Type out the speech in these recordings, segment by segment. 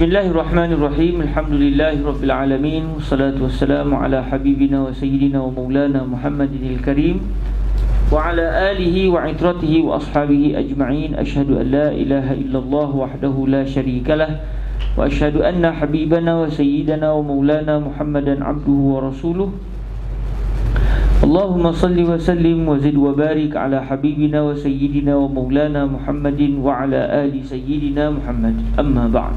Bismillahirrahmanirrahim. Alhamdulillahirabbil alamin. Wassalatu wassalamu ala habibina wa sayyidina wa maulana Muhammadinil karim wa ala alihi wa itratihi wa ashabihi ajma'in. Asyhadu an la ilaha illallah wahdahu la syarikalah wa asyhadu anna habibana wa sayyidana wa maulana Muhammadan abduhu wa rasuluh. Allahumma salli wa sallim wa zid wa barik ala habibina wa sayyidina wa maulana Muhammadin wa ala ali sayyidina Muhammad. Amma ba'd.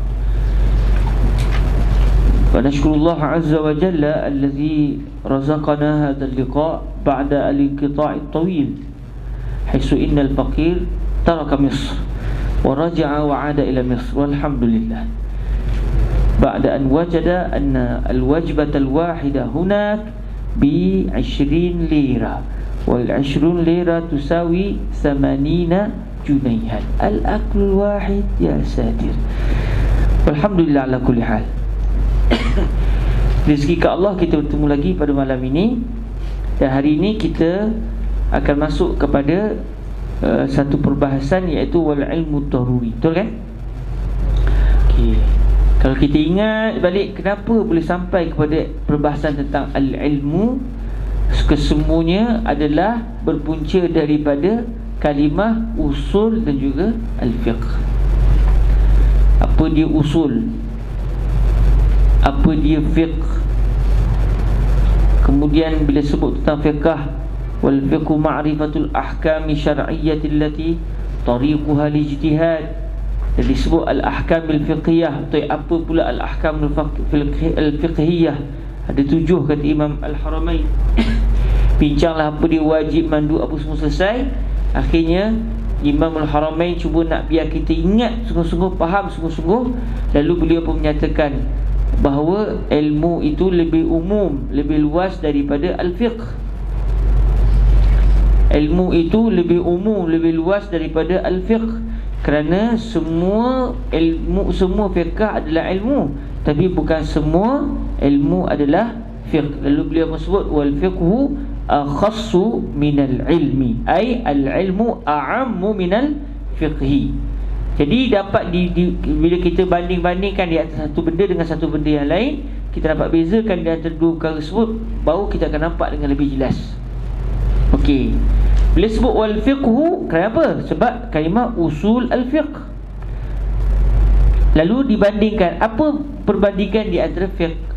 فنشكر الله عز وجل الذي رزقنا هذا اللقاء بعد الانقطاع الطويل، حيث إن الفقير ترك مصر ورجع وعاد إلى مصر، والحمد لله، بعد أن وجد أن الوجبة الواحدة هناك ب20 ليرة، وال20 ليرة تساوي 80 جنيها. الأكل الواحد يا ساتر، والحمد لله على كل حال. Rezeki ke Allah, kita bertemu lagi pada malam ini. Dan hari ini kita akan masuk kepada satu perbahasan, iaitu wal ilmu daruri. Betul kan? Okay. Kalau kita ingat balik, kenapa boleh sampai kepada perbahasan tentang al-ilmu, kesemuanya adalah berpunca daripada kalimah usul dan juga al-fiqh. Apa dia usul? Apa dia fiqh? Kemudian bila sebut tentang fiqh, wal fiqhu ma'rifatul ahkami syar'iyyati allati tariquha lijtihad. Dan disebut al-ahkamil fiqhiyah. Atau apa pula al-ahkamul fiqhiyah? Ada 7 kata Imam Al-Haramain. Bincanglah apa dia wajib, mandu, apa semua selesai. Akhirnya Imam Al-Haramain cuba nak biar kita ingat sungguh-sungguh, faham sungguh-sungguh. Lalu beliau pun menyatakan bahawa ilmu itu lebih umum, lebih luas daripada al-fiqh. Ilmu itu lebih umum, lebih luas daripada al-fiqh, kerana semua ilmu, semua fiqh adalah ilmu, tapi bukan semua ilmu adalah fiqh. Lalu beliau sebut wal fiqhu akhassu minal ilmi, ay al-ilmu a'ammu minal fiqhi. Jadi dapat bila kita banding-bandingkan di atas satu benda dengan satu benda yang lain, kita dapat bezakan di antara dua perkara tersebut, baru kita akan nampak dengan lebih jelas. Okey. Bila sebut wal fiqhu, kenapa? Sebab kalimah usul al-fiqh. Lalu dibandingkan, apa perbandingan di antara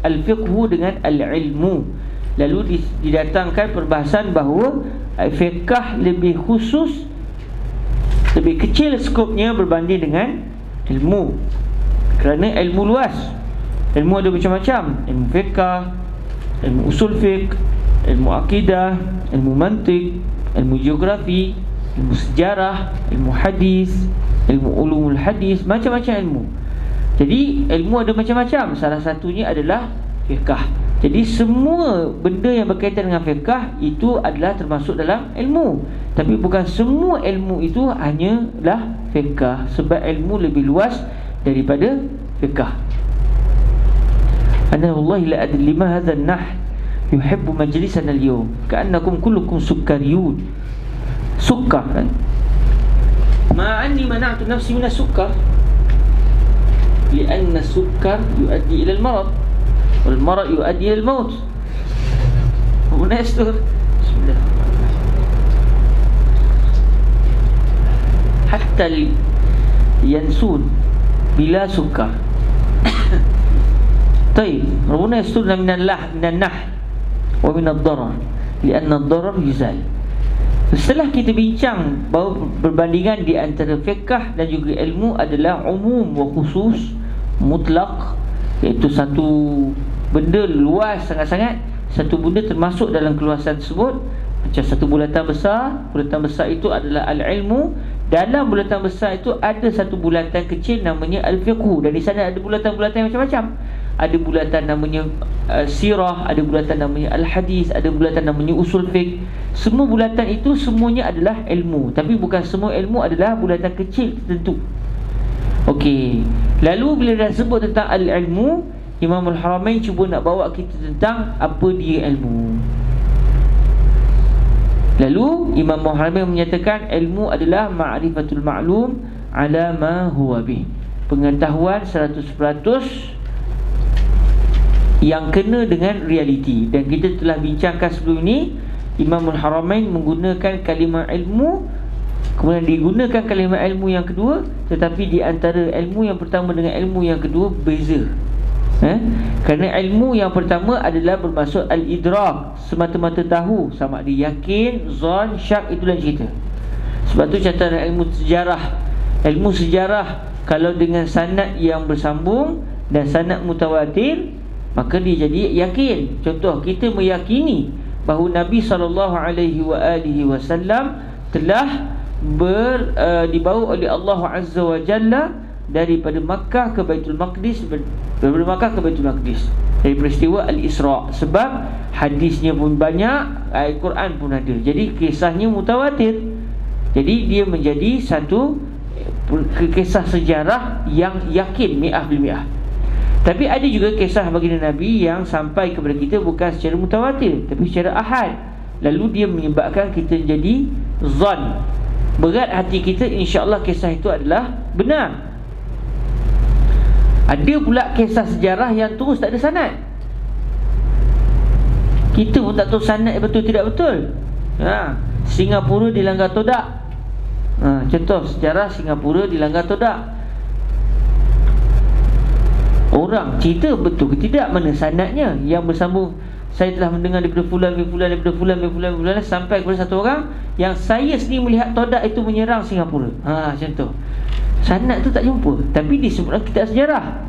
al-fiqhu dengan al-ilmu? Lalu didatangkan perbahasan bahawa fiqh lebih khusus, lebih kecil skopnya berbanding dengan ilmu, kerana ilmu luas. Ilmu ada macam-macam: ilmu fiqh, ilmu usul fiqh, ilmu akidah, ilmu mantiq, ilmu geografi, ilmu sejarah, ilmu hadis, ilmu ulumul hadis, macam-macam ilmu. Jadi ilmu ada macam-macam, salah satunya adalah fiqh. Jadi semua benda yang berkaitan dengan fiqh itu adalah termasuk dalam ilmu, tapi bukan semua ilmu itu hanyalah fiqh, sebab ilmu lebih luas daripada fiqh. Ana wallahi la adri lima hadha an-nah yuhibbu majlisana al-yawm ka'annakum kullukum sukkariyun. Sukkar kan? Ma anni mana'tu nafsi min as-sukkar li'anna as-sukkar yuaddi ila al-marad wal marad yuaddi ila al-maut. Huna yastur. Bismillah. Hatta yansun bila sukar. Taib, Rabbuna yasturna minan nah wa minad darar, lianna ad-darar yuzal. Setelah kita bincang bahawa perbandingan di antara fiqh dan juga ilmu adalah umum wa khusus, mutlak, iaitu satu benda luas sangat-sangat, satu benda termasuk dalam keluasan tersebut. Macam satu bulatan besar itu adalah al-ilmu. Dalam bulatan besar itu ada satu bulatan kecil namanya al-fiqhu, dan di sana ada bulatan-bulatan macam-macam. Ada bulatan namanya sirah, ada bulatan namanya al-hadis, ada bulatan namanya usul fiqh. Semua bulatan itu semuanya adalah ilmu, tapi bukan semua ilmu adalah bulatan kecil tertentu. Okey. Lalu bila dah sebut tentang al-ilmu, Imam Al-Haramain cuba nak bawa kita tentang apa dia ilmu. Lalu Imam Al-Haramain menyatakan ilmu adalah ma'rifatul ma'lum ala ma huwa bih. pengetahuan 100% yang kena dengan realiti. Dan kita telah bincangkan sebelum ini, Imamul Haramain menggunakan kalimah ilmu, kemudian digunakan kalimah ilmu yang kedua, tetapi di antara ilmu yang pertama dengan ilmu yang kedua beza. Kerana ilmu yang pertama adalah bermaksud al-idrak, semata-mata tahu, sama ada yakin, zon, syak, itu lain cerita. Sebab tu catatan ilmu sejarah. Ilmu sejarah kalau dengan sanad yang bersambung dan sanad mutawatir, maka dia jadi yakin. Contoh, kita meyakini bahawa Nabi SAW telah dibawa oleh Allah Azza wa Jalla daripada Makkah ke Baitul Maqdis, daripada Makkah ke Baitul Maqdis, dari peristiwa Al-Isra. Sebab hadisnya pun banyak, ayat Quran pun ada. Jadi kisahnya mutawatir. Jadi dia menjadi satu kisah sejarah yang yakin mi'ah bil mi'ah. Tapi ada juga kisah baginda Nabi yang sampai kepada kita bukan secara mutawatir, tapi secara ahad. Lalu dia menyebabkan kita jadi zon, berat hati kita, insya-Allah kisah itu adalah benar. Ada pula kisah sejarah yang terus tak ada sanad. Kita pun tak tahu sanad betul tidak betul. Singapura dilanggar todak. Contoh sejarah Singapura dilanggar todak. Orang cerita betul ke tidak, mana sanadnya yang bersambung. Saya telah mendengar daripada fulan sampai kepada satu orang yang saya sendiri melihat todak itu menyerang Singapura. Macam tu. Sanad tu tak jumpa, tapi disebutkan kitab sejarah.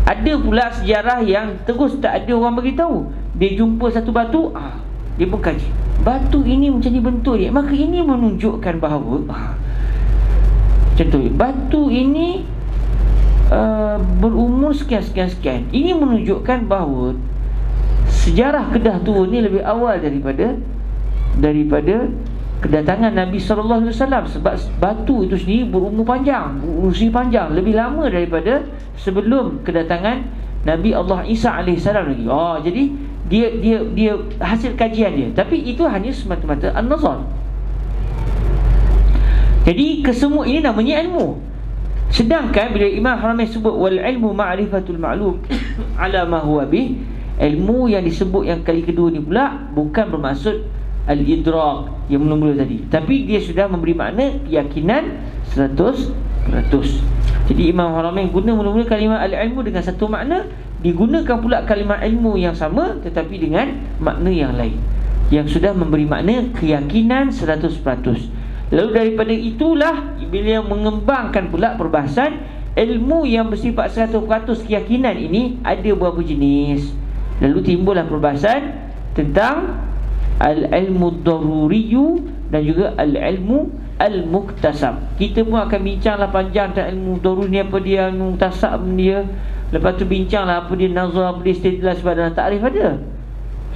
Ada pula sejarah yang terus tak ada orang beritahu. Dia jumpa satu batu, dia pun kaji, batu ini macam ni bentuk dia, maka ini menunjukkan bahawa contoh, batu ini berumur sekian. Ini menunjukkan bahawa sejarah Kedah tua ni lebih awal daripada kedatangan Nabi SAW. Sebab batu itu sendiri berumur panjang, berusia panjang, lebih lama daripada sebelum kedatangan Nabi Allah Isa AS lagi. Jadi dia hasil kajian dia. Tapi itu hanya semata-mata an-nazar. Jadi kesemua ini namanya ilmu. Sedangkan bila Imam Haramain sebut wal ilmu ma'rifatul ma'lum ala ma huwa bih, ilmu yang disebut yang kali kedua ni pula bukan bermaksud al-idrak yang mula-mula tadi, tapi dia sudah memberi makna keyakinan 100%. Jadi Imam Haramain guna mula-mula kalimah al-ilmu dengan satu makna, digunakan pula kalimah ilmu yang sama tetapi dengan makna yang lain, yang sudah memberi makna keyakinan 100%. Lalu daripada itulah beliau mengembangkan pula perbahasan ilmu yang bersifat 100% keyakinan ini ada berapa jenis. Lalu timbullah perbahasan tentang al-ilmu daruriyu dan juga al-ilmu al-muktasab. Kita pun akan bincanglah panjang tentang ilmu daruri ni apa dia, ilmu muktasab dia. Lepas tu bincanglah apa dia nazar, apa dia istidlal, sebab dalam takrif ada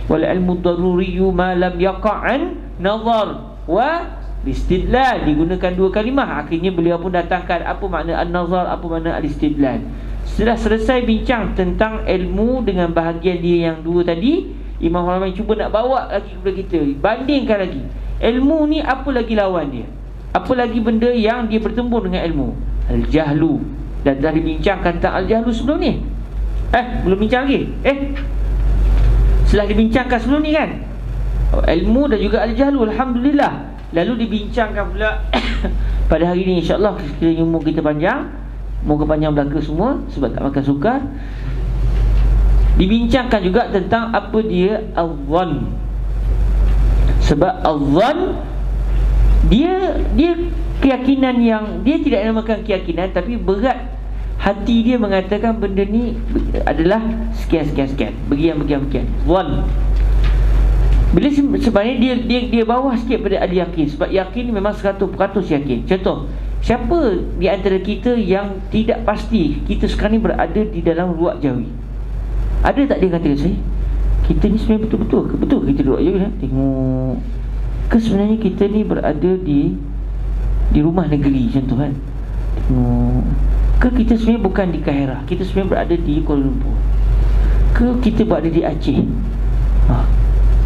wal ilmu daruriyu ma lam yaqa'an nazar wa istidlal, digunakan dua kalimah. Akhirnya beliau pun datangkan apa makna an-nazar, apa makna al-istidlal. Setelah selesai bincang tentang ilmu dengan bahagian dia yang dua tadi, Imam Haramain cuba nak bawa lagi kepada kita, bandingkan lagi ilmu ni apa lagi lawan dia, apa lagi benda yang dia bertembung dengan ilmu. Al-jahlu, dan dah dibincangkan tentang al-jahlu sebelum ni. Belum bincang lagi. Setelah dibincangkan sebelum ni kan, ilmu dan juga al-jahlu, alhamdulillah. Lalu dibincangkan pula pada hari ni, insya-Allah sekiranya umur kita panjang, moga panjang belaka semua sebab tak makan sukar. Dibincangkan juga tentang apa dia al-dhann. Sebab al-dhann dia keyakinan yang dia tidak namakan keyakinan, tapi berat hati dia mengatakan benda ni adalah sekian. Begian. Dhann. Bila sebenarnya dia bawah sikit pada al-yakin. Sebab yakin memang 100% yakin. Contoh, siapa di antara kita yang tidak pasti kita sekarang ni berada di dalam ruak jawi? Ada tak dia kata saya, kita ni sebenarnya betul-betul ke? Betul kita duduk je tengok ke sebenarnya kita ni berada di rumah negeri macam tu kan? Tengok ke kita sebenarnya bukan di Kahirah, kita sebenarnya berada di Kuala Lumpur, ke kita berada di Aceh?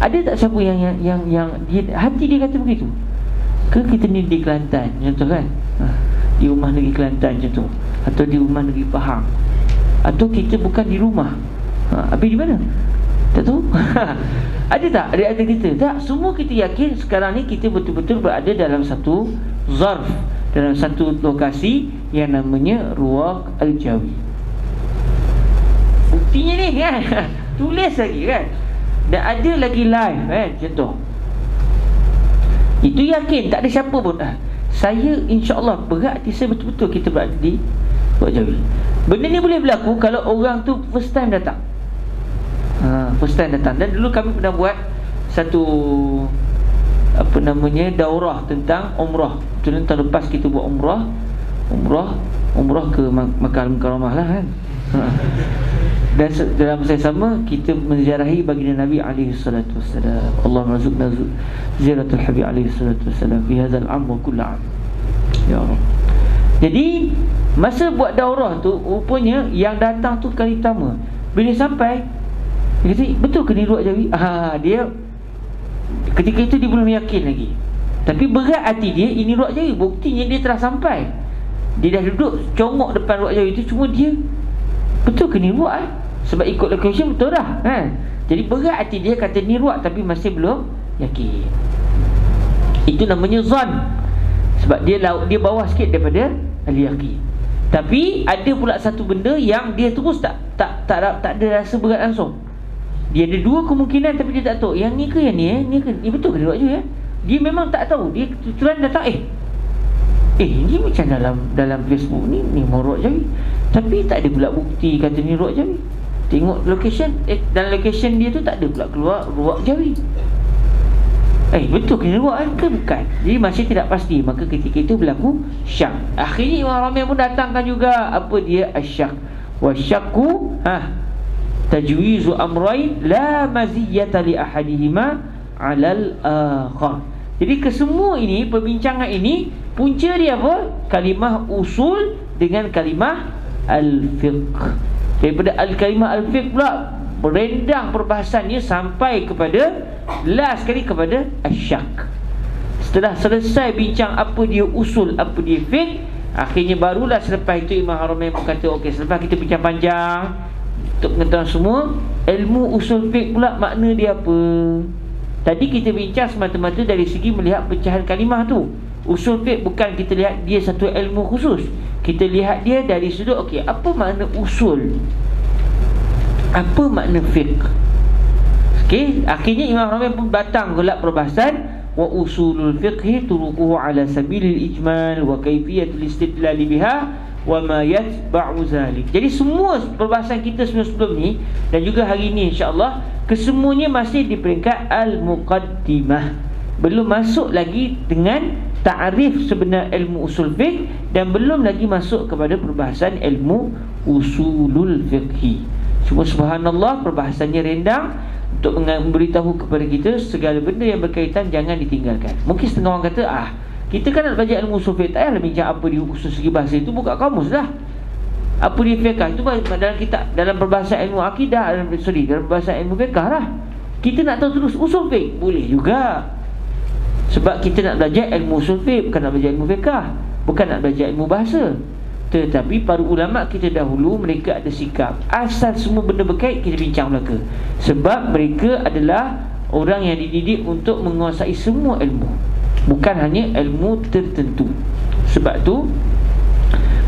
Ada tak siapa yang dia, hati dia kata begitu? Ke kita ni di Kelantan macam tu kan? Di rumah negeri Kelantan macam tu. atau di rumah negeri Pahang, atau kita bukan di rumah. Habis di mana? Tak tahu. Ada tak? Ada kita? Tak. Semua kita yakin sekarang ni kita betul-betul berada dalam satu zarf, dalam satu lokasi yang namanya Ruwaq Al-Jawi. Buktinya ni kan, tulis lagi kan, dan ada lagi live kan, contoh. Itu yakin, tak ada siapa pun. Saya insya-Allah berat hati saya betul-betul kita berada di Ruwaq Jawi. Benda ni boleh berlaku kalau orang tu first time datang. First time datang. Dan dulu kami pernah buat satu daurah tentang umrah. Tahun lepas kita buat umrah ke Makkah Al-Mukarramah lah kan. Dan dalam masa yang sama kita menziarahi baginda Nabi alaihi salatu wassalam. Allahumma rzuqna ziyaratul Habib alaihi salatu wassalam fi hadzal am wa kull am. Ya Allah. Jadi masa buat daurah tu, rupanya yang datang tu kali pertama, bila sampai dia kata, betul ke ni Ruwaq Jawi? Dia ketika itu dia belum yakin lagi, tapi berat hati dia, ini Ruwaq Jawi. Buktinya dia telah sampai, dia dah duduk congok depan Ruwaq Jawi itu. Cuma dia, betul ke ni Ruwaq? Sebab ikut location betul dah kan? Jadi berat hati dia, kata ni Ruwaq, tapi masih belum yakin. Itu namanya zon. Sebab dia bawah sikit daripada al-yaqin. Tapi ada pula satu benda yang dia terus tak ada rasa berat langsung. Dia ada dua kemungkinan, tapi dia tak tahu yang ni ke yang ni ni ke, ni betul ke Ruwaq Jawi Dia memang tak tahu. Dia kebetulan datang, ni macam dalam Facebook ni mau Ruwaq Jawi, tapi tak ada pula bukti kata ni Ruwaq Jawi. Tengok location, dalam location dia tu tak ada pula keluar Ruwaq Jawi. Betul ke ni Ruwaq ke bukan? Jadi masih tidak pasti. Maka ketika itu berlaku syak. Akhirnya Imam Ramai pun datangkan juga apa dia asyak. Wa syakku tajwizu amrain la maziyata li ahadihima 'alal akhar. Jadi kesemua ini, perbincangan ini, punca dia apa? Kalimah usul dengan kalimah al-fiqh. Daripada kalimah al-fiqh pula berendang perbahasannya sampai kepada last sekali kepada asyak. Setelah selesai bincang apa dia usul, apa dia fiqh, akhirnya barulah selepas itu Imam Haramain berkata, okey, selepas kita bincang panjang untuk pengetahuan semua, ilmu usul fiqh pula makna dia apa? Tadi kita bincang semata-mata dari segi melihat pecahan kalimah tu. Usul fiqh bukan kita lihat dia satu ilmu khusus. Kita lihat dia dari sudut, okey, apa makna usul? Apa makna fiqh? Okey, akhirnya Imam Ramai pun datang gelap perbahasan wa usulul fiqhi turuquhu ala sabilil ijmal wa kaifiyatul istidlal biha wa ma yatba'u zalik. Jadi semua perbahasan kita sebelum ni dan juga hari ni insya-Allah, kesemuanya masih di peringkat al-muqaddimah. Belum masuk lagi dengan ta'rif sebenar ilmu usul fiqh, dan belum lagi masuk kepada perbahasan ilmu usulul fiqhi. Cuma subhanallah, perbahasannya rendang untuk memberitahu kepada kita segala benda yang berkaitan jangan ditinggalkan. Mungkin setengah orang kata, kita kan nak belajar ilmu usul fiqh, tak payahlah bincang apa di khusus segi bahasa, itu buka kamus dah. Apa dia fiqh itu dalam kitab, dalam perbahasan ilmu akidah, dalam perbahasan ilmu fiqh lah. Kita nak tahu terus usul fiqh, boleh juga. Sebab kita nak belajar ilmu usul fiqh, bukan nak belajar ilmu fiqh, bukan nak belajar ilmu bahasa. Tetapi para ulama kita dahulu, mereka ada sikap asal semua benda berkait kita bincang belaka. Sebab mereka adalah orang yang dididik untuk menguasai semua ilmu, bukan hanya ilmu tertentu. Sebab tu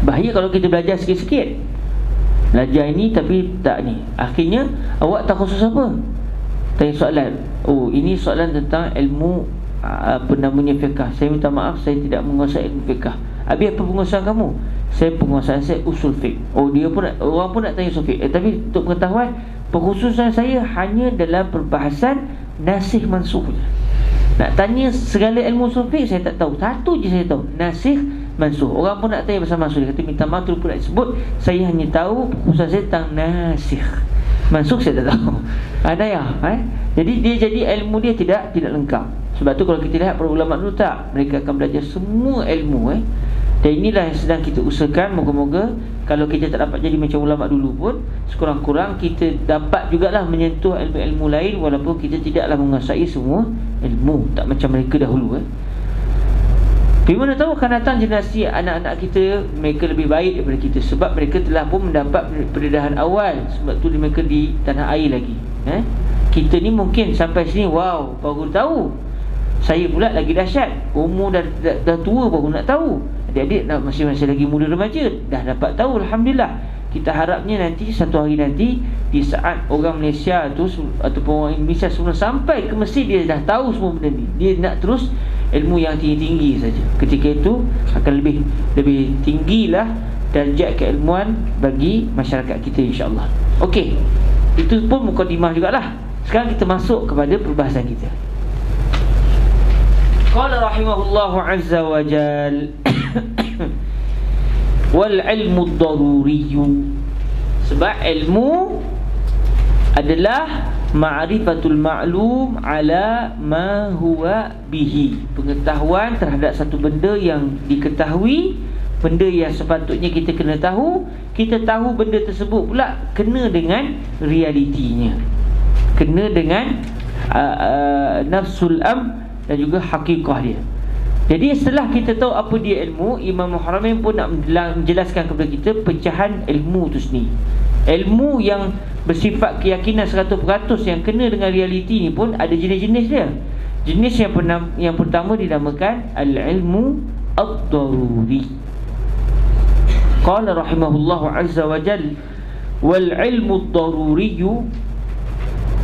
bahaya kalau kita belajar sikit-sikit, belajar ini tapi tak ni. Akhirnya awak tak khusus apa? Tanya soalan, ini soalan tentang ilmu fiqh. Saya minta maaf, saya tidak menguasai ilmu fiqh. Habis apa penguasaan kamu? Saya penguasaan saya usul fiqh. Dia pun orang pun nak tanya usul fiqh. Tapi untuk pengetahuan, pengkhususan saya hanya dalam perbahasan nasikh mansukh. Nak tanya segala ilmu usul fiqh saya tak tahu. Satu je saya tahu, nasikh mansukh. Orang pun nak tanya pasal mansukh, dia kata minta maaf tu pun nak sebut. Saya hanya tahu pengkhususan saya tentang nasikh. Mansukh saya tak tahu. Ada ya, Jadi dia jadi ilmu dia tidak lengkap. Sebab tu kalau kita lihat para ulama dulu tak, mereka akan belajar semua ilmu. Dan inilah yang sedang kita usahakan. Moga-moga kalau kita tak dapat jadi macam ulama dulu pun, sekurang-kurang kita dapat jugalah menyentuh ilmu-ilmu lain, walaupun kita tidaklah menguasai semua ilmu, tak macam mereka dahulu. Tapi mana tahu akan datang generasi anak-anak kita, mereka lebih baik daripada kita, sebab mereka telah pun mendapat pendedahan awal. Sebab tu mereka di tanah air lagi. Kita ni mungkin sampai sini, wow, baru tahu. Saya pula lagi dahsyat, umur dah tua baru nak tahu. Adik-adik masih lagi muda remaja, dah dapat tahu, alhamdulillah. Kita harapnya nanti, satu hari nanti, di saat orang Malaysia tu ataupun orang Indonesia semua sampai ke Mesir, dia dah tahu semua benda ni, dia nak terus ilmu yang tinggi-tinggi saja. Ketika itu akan lebih tinggilah darjat keilmuan bagi masyarakat kita, insya-Allah. Okey, itu pun mukadimah jugalah. Sekarang kita masuk kepada perbahasan kita. Qala rahimahullahu azza wa jal wal ilmu ad-daruriyyu, sebab ilmu adalah ma'rifatul ma'lum ala ma huwa bihi, pengetahuan terhadap satu benda yang diketahui, benda yang sepatutnya kita kena tahu. Kita tahu benda tersebut pula kena dengan realitinya, kena dengan nafsul am dan juga hakikah dia. Jadi setelah kita tahu apa dia ilmu, Imam Haramain pun nak menjelaskan kepada kita pecahan ilmu itu sendiri. Ilmu yang bersifat keyakinan 100% yang kena dengan realiti ni pun ada jenis-jenis dia. Jenis yang pertama dinamakan al-ilmu ad-daruri. Qala rahimahullahu azza wa jalla wal ilmu ad-daruriyyu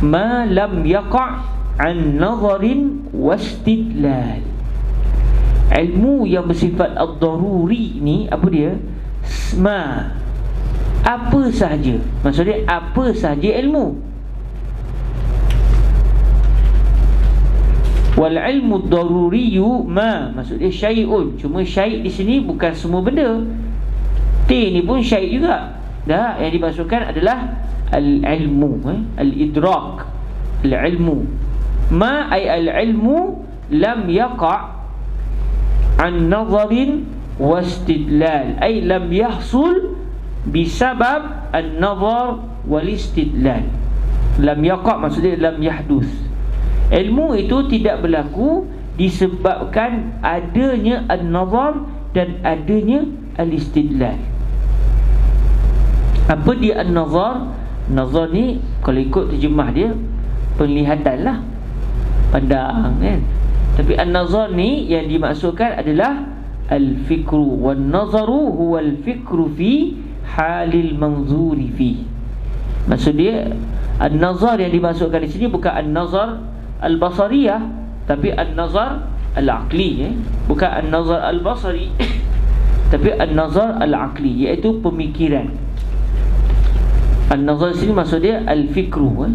ma lam yaqa' an nazarin wastidlal. Ilmu yang bersifat ad-daruri ni apa dia? Apa sahaja. Maksudnya apa sahaja ilmu. Wal ilmu ad-daruriyyu ma, maksudnya syai'un. Cuma syai' di sini bukan semua benda. T ni pun syai' juga. Dah, yang dimaksudkan adalah al-ilmu, al-idrak, al-ilmu. Ma ay al-ilmu lam yaqa' an nazarin wastidlal, ay lam yahsul bisabab an-nazar wal istidlal. Lam yaqa' maksudnya lam yahdus. Ilmu itu tidak berlaku disebabkan adanya an-nazar dan adanya al-istidlal. Apa dia an-nazar? Nazar ni kalau ikut terjemah dia penglihatan lah, pandang kan. Tapi an-nazar ni yang dimaksudkan adalah al-fikru, wan-nazaru huwa al-fikru fi halil manzuri fi. Maksud dia an-nazar yang dimaksudkan di sini bukan an-nazar al-basariyah, tapi an-nazar al-aqli, bukan an-nazar al-basari tapi an-nazar al-aqli, iaitu pemikiran. An-nazar di sini maksud dia al-fikru.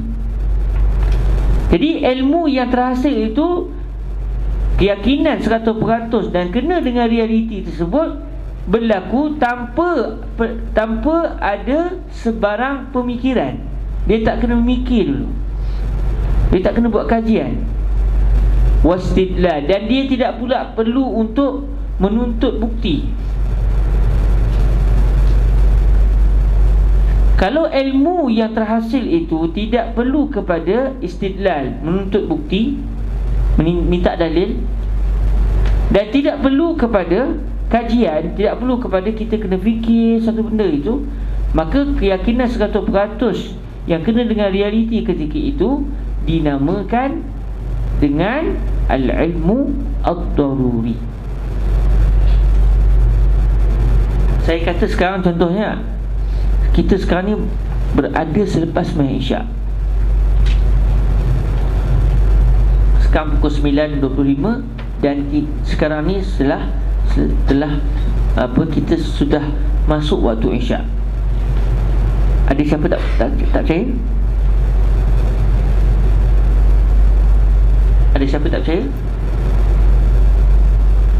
Jadi ilmu yang terhasil itu keyakinan 100% dan kena dengan realiti tersebut berlaku tanpa ada sebarang pemikiran. Dia tak kena memikir dulu, dia tak kena buat kajian. Wastidlal, dan dia tidak pula perlu untuk menuntut bukti. Kalau ilmu yang terhasil itu tidak perlu kepada istidlal, menuntut bukti, minta dalil, dan tidak perlu kepada kajian, tidak perlu kepada kita kena fikir satu benda itu, maka keyakinan 100% yang kena dengan realiti ketika itu dinamakan dengan al-ilmu ad-daruri. Saya kata sekarang contohnya, kita sekarang ni berada selepas sembahyang Isyak. Sekarang pukul 9.25 dan sekarang ni setelah kita sudah masuk waktu Isyak. Ada siapa tak percaya? Ada siapa tak percaya?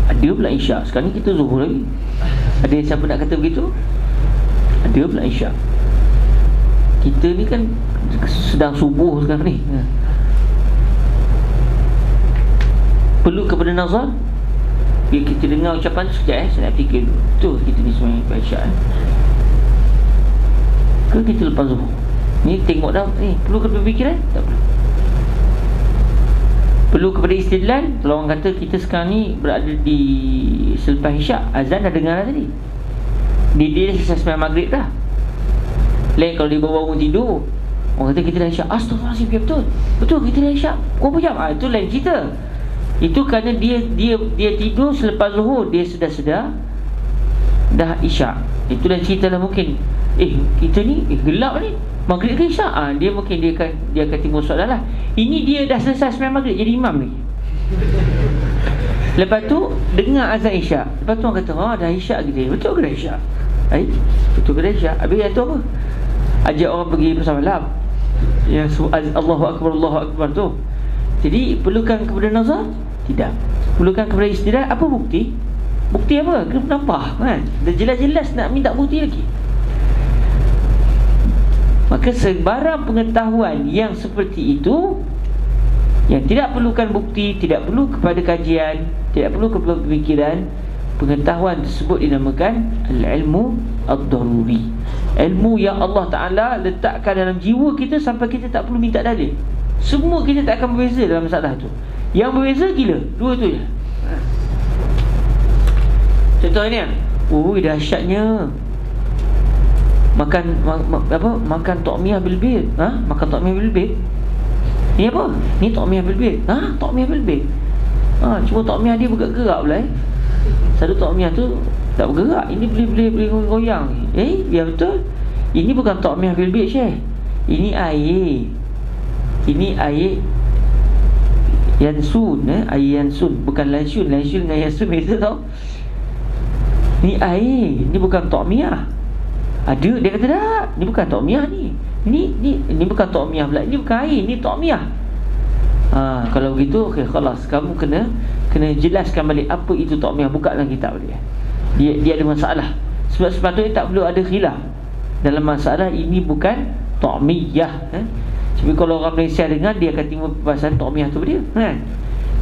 Ada pula Isyak. Sekarang ni kita zuhur lagi. Ada siapa nak kata begitu? Ada pula Isyak. Kita ni kan sedang subuh sekarang ni. Perlu kepada nazar. Bila kita dengar ucapan tu sekejap saya nak fikir dulu. Betul kita ni sembahyang Isyak ke kita lepas zuhur? Ni tengok dah, ni perlu kepada fikiran? Tak perlu. perlu kepada istidlal. Kalau orang kata kita sekarang ni berada di selepas isyak, azan dah dengar dah tadi, dia selesai sembahyang maghrib dah. Lain kalau dia baru bangun tidur, orang kata kita dah isyak, astagfirullahaladzim, betul kita dah isyak berapa jam? Itu lain cerita. Itu kerana dia tidur selepas zuhur, dia sedar dah isyak. Itu lain cerita lah. Mungkin kita ni gelap ni, maghrib ke isyak? Dia mungkin dia akan timbul soalan lah. Ini dia dah selesai sembahyang maghrib, jadi imam ni. Lepas tu dengar azan isyak. Lepas tu orang kata, dah isyak gitu. Betul ke dah isyak? Betul ke dah isyak? Habis yang tu apa? Ajak orang pergi bersama malam, yang Allahu Akbar tu. Jadi perlukan kepada nazar? Tidak. Perlukan kepada istidlal? Apa bukti? Bukti apa? Kena nampak kan? Dah jelas-jelas nak minta bukti lagi. Maka sebarang pengetahuan yang seperti itu, yang tidak perlukan bukti, tidak perlu kepada kajian, tidak perlu kepada pemikiran, pengetahuan tersebut dinamakan al-ilmu ad-daruri. Ilmu yang Allah Ta'ala letakkan dalam jiwa kita sampai kita tak perlu minta dalil. Semua kita tak akan berbeza dalam masalah tu. Yang berbeza gila, dua tu je. Contoh ni, dahsyatnya makan tokmiyah bil-bir. Makan tokmiyah bil-bir. Ni apa? Ni tokmiyah bil-bir. Tokmiyah bil-bir. Cuma tokmiyah dia bergerak pula. Satu tokmiyah tu tak bergerak. Ini boleh goyang. Ya betul. Ini bukan tokmiyah bil-bir, Syekh. Ini air. Ini air Yansun, air Yansun, bukan Lansun. Lansun dengan Yansun beza tau. Ni air, ni bukan tokmiyah. Ada, dia kata tak, ni bukan tokmiyah ni. Ni bukan tokmiyah pula. Ni bukan air, ni tokmiyah. Kalau begitu, okey, khalas, kamu kena jelaskan balik apa itu tokmiyah. Buka dalam kitab dia. Dia ada masalah. Sebab sepatutnya tak perlu ada khilaf dalam masalah ini bukan tokmiyah. Tapi kalau orang Malaysia dengar, dia akan timbul perbahasan tokmiyah tu dia, kan?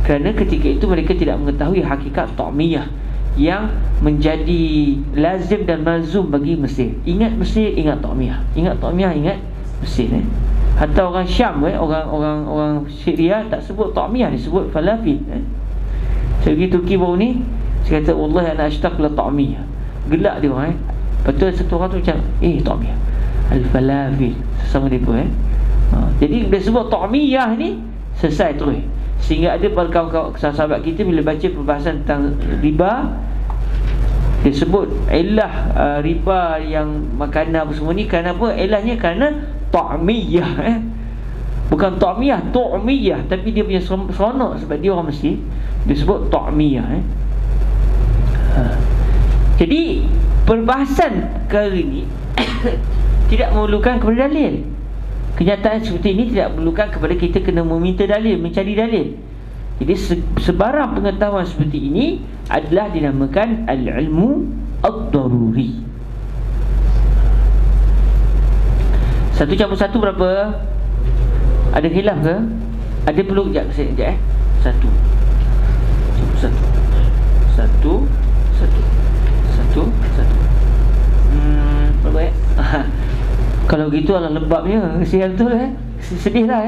Kerana ketika itu mereka tidak mengetahui hakikat tokmiyah yang menjadi lazim dan malzum bagi Mesir. Ingat Mesir, ingat tokmiyah. Ingat tokmiyah, ingat Mesir. Hatta orang Syam, orang Syria tak sebut tokmiyah, dia sebut falafil. Saya pergi Turki baru ni, saya kata wallahi ana ashtaq la tokmiyah. Gelak dia orang. Betul, satu orang tu macam tokmiyah, al-falafil, sesama dia pun. Jadi bila sebut tokmiyah ni, selesai terus. Sehingga ada kawan-kawan sahabat kita bila baca perbahasan tentang riba, dia sebut ilah riba yang makanan apa semua ni, kerana apa? Ilahnya kerana tokmiyah. Bukan tokmiyah, tokmiyah. Tapi dia punya seronok sebab dia orang Mesir, dia sebut tokmiyah. Jadi perbahasan kali ni tidak memerlukan kepada dalil. Kenyataan seperti ini tidak perlukan kepada kita kena meminta dalil, mencari dalil. Jadi sebarang pengetahuan seperti ini adalah dinamakan al-ilmu ad-daruri. 1 campur 1 berapa? Ada khilaf ke? Ada perlu sekejap. 1 campur 1. 1 berapa Kalau gitu ala lembabnya, kesian betul sedih lah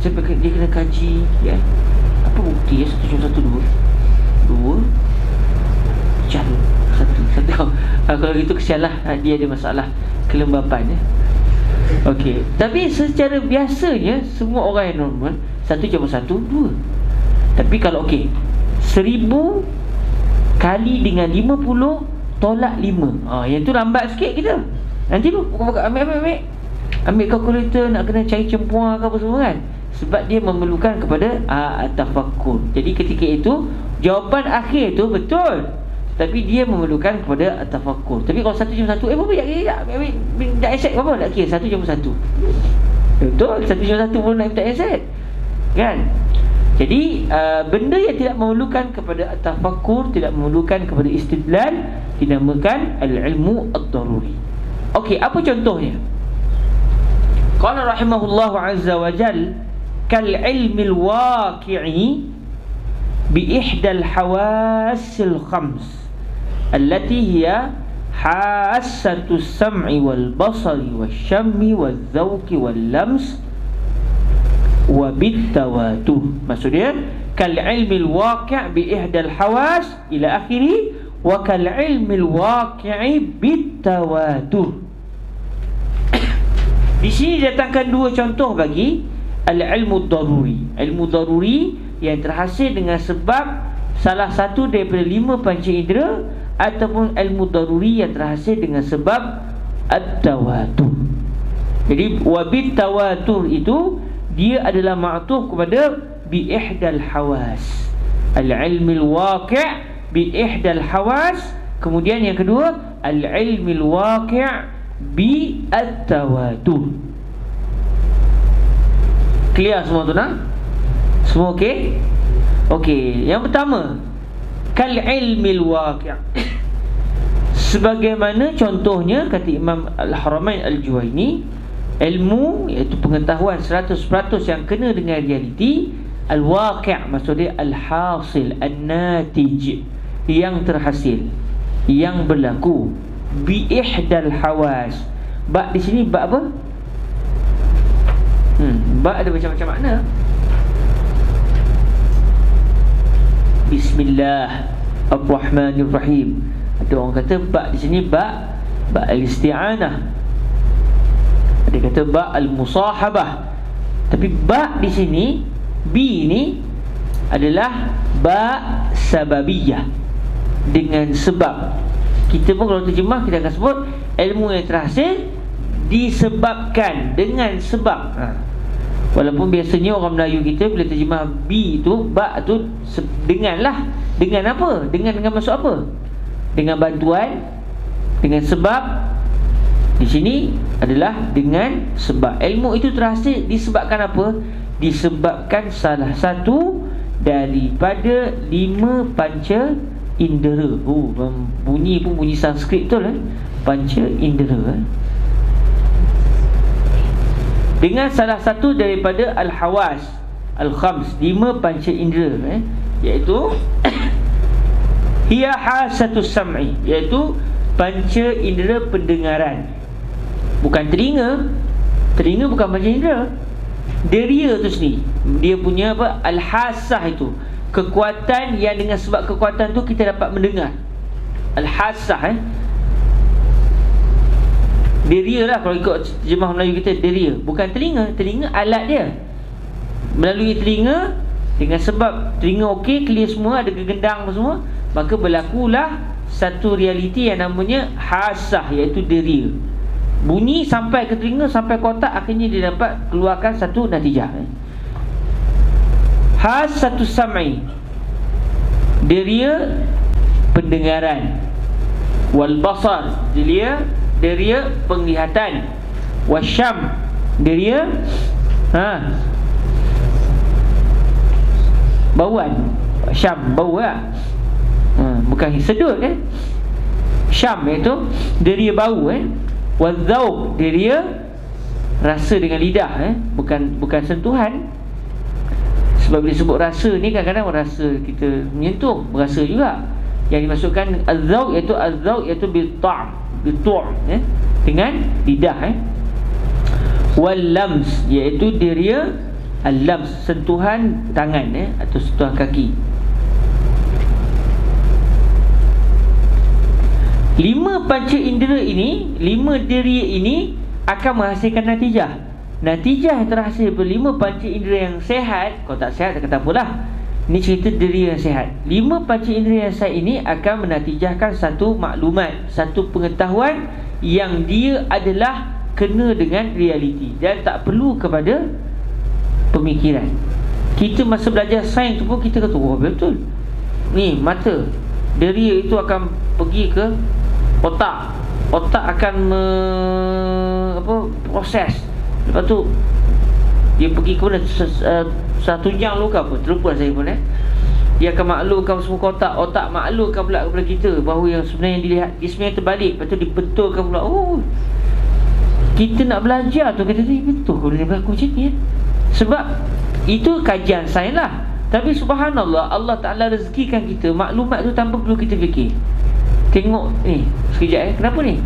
dia kena kaji apa bukti 1 campur 1 2 jam 1 kalau gitu kesianlah, dia ada masalah kelembapan. Okey, tapi secara biasanya semua orang yang normal 1 campur 1 2. Tapi kalau 1000 kali dengan 50 tolak 5, yang tu lambat sikit kita. Nanti tu ambil kalkulator, nak kena cari cempuan ke apa semua kan. Sebab dia memerlukan kepada tafakkur. Jadi ketika itu jawapan akhir tu betul, tapi dia memerlukan kepada tafakkur. Tapi kalau 1 campur 1, berapa tak accept berapa nak kira 1 campur 1. Betul, 1 campur 1 pun nak minta accept kan. Jadi benda yang tidak memerlukan kepada tafakkur, tidak memerlukan kepada istidlal, dinamakan al-ilmu ad-daruri. Okey, apa contohnya? Qala rahimahullah azza wa jal, kal ilmil waqi'i bi ihdal hawasil khams allati hiya hasatus sam'i wal basari wasyammi wal zawqi wal lams wa bitawatuh. Maksud dia kal ilmil waqi' bi ihdal hawas ila akhiri, wa kal ilmil waqi'i bitawatuh. Di sini datangkan dua contoh bagi al-ilmu daruri. Ilmu daruri yang terhasil dengan sebab salah satu daripada 5 panca indera, ataupun ilmu daruri yang terhasil dengan sebab at-tawatur. Jadi wabit tawatur itu dia adalah ma'tuf kepada bi ihdal hawas, al-ilmil waqi' bi ihdal hawas. Kemudian yang kedua al-ilmil waqi' bi at-tawatur. Clear semua tu nak? Semua okey? Okey, yang pertama kal ilmil waqi'. Sebagaimana contohnya kata Imam Al-Haramain Al-Juwaini, ilmu iaitu pengetahuan 100% yang kena dengan realiti. Al-waqi' maksudnya al-hasil, an-natij, yang terhasil, yang berlaku. Bi ihdal hawas. Ba di sini ba apa? Ba ada macam-macam makna. Bismillahirrahmanirrahim. Ada orang kata ba di sini ba al-isti'anah. Ada kata ba al-musahabah. Tapi ba di sini, bi ni adalah ba sababiyah, dengan sebab. Kita pun kalau terjemah kita akan sebut ilmu yang terhasil disebabkan, dengan sebab. Walaupun biasanya orang Melayu kita bila terjemah bi tu, ba tu dengan lah. Dengan apa? Dengan maksud apa? Dengan bantuan, dengan sebab. Di sini adalah dengan sebab. Ilmu itu terhasil disebabkan apa? Disebabkan salah satu daripada 5 panca indera. Bunyi pun bunyi Sanskrit betul panca indera. Dengan salah satu daripada al-hawas al-khams, 5 panca indera, iaitu hiya hasatus sam'i, iaitu panca indera pendengaran. Bukan telinga. Telinga bukan panca indera. Deria tu sendiri, dia punya apa? Al-hasah itu, kekuatan yang dengan sebab kekuatan tu kita dapat mendengar. Al-hasah deria lah kalau ikut terjemah Melayu kita, deria. Bukan telinga. Telinga alat dia. Melalui telinga, dengan sebab telinga okey, clear semua, ada kegendang semua, maka berlakulah satu realiti yang namanya hasah, iaitu deria. Bunyi sampai ke telinga, sampai ke otak, akhirnya dia dapat keluarkan satu natijah. Hasatu sam'i, deria pendengaran. Wal basar, deria penglihatan. Wasyam, deria bauan. Syam, bau lah. Bukan sedut Syam iaitu deria bau. Wadzauq, deria rasa dengan lidah, bukan sentuhan. Sebab bila sebut rasa ni kadang-kadang rasa kita menyentuh, berasa juga. Yang dimasukkan az-zauq iaitu bil-ta', dengan lidah. Wal lams, iaitu deria al-lams, sentuhan tangan atau sentuhan kaki. 5 panca indera ini, 5 deria ini akan menghasilkan natijah. Natijah yang terhasil daripada 5 panca indera yang sehat. Kalau tak sehat, tak kata apalah. Ini cerita deria yang sehat. 5 panca indera yang sehat ini akan menatijahkan satu maklumat, satu pengetahuan yang dia adalah kena dengan realiti dan tak perlu kepada pemikiran. Kita masa belajar sains tu pun kita kata, oh betul, ni mata, deria itu akan pergi ke otak. Otak akan proses. Lepas tu dia pergi ke mana, satu jang lu ke apa, terlupa saya pun dia akan maklumkan semua ke otak. Otak maklumkan pula kepada kita bahawa yang sebenarnya yang dilihat, dia sebenarnya terbalik. Lepas tu dibetulkan pula. Oh, kita nak belajar tu kata ni betul kalau dia berlaku macam ni Sebab itu kajian sains lah. Tapi subhanallah, Allah Ta'ala rezekikan kita maklumat tu tanpa perlu kita fikir. Tengok ni sekejap kenapa ni,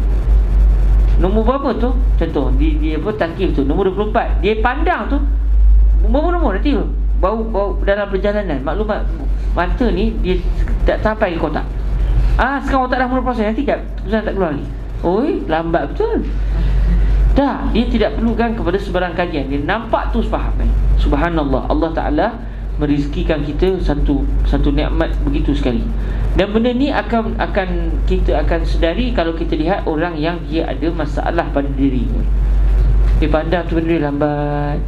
nombor berapa tu, contoh dia apa, tangkif tu nombor 24. Dia pandang tu, berapa nanti bau dalam perjalanan. Maklumat mata ni dia tak sampai ke otak. Sekarang otak dah mula proses, nanti keputusan tak keluar lagi. Oi, lambat betul. Tak, dia tidak perlukan kepada sebarang kajian. Dia nampak terus faham. Subhanallah, Allah Ta'ala merizkikan kita satu nikmat begitu sekali. Dan benda ni akan kita akan sedari kalau kita lihat orang yang dia ada masalah pada diri. Dia pandang tu benda dia lambat,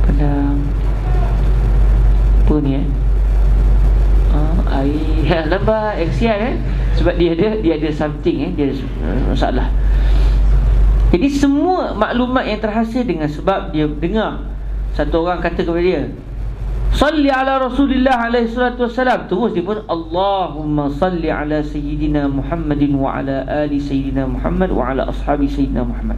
pandang apa ni air lambat, kesian sebab dia ada something, dia ada masalah. Jadi semua maklumat yang terhasil dengan sebab dia dengar satu orang kata kepada dia, salli ala Rasulillah alaihi salatu wassalam, terus dia pun Allahumma salli ala Sayyidina Muhammadin wa ala ali Sayyidina Muhammad wa ala ashabi Sayyidina Muhammad.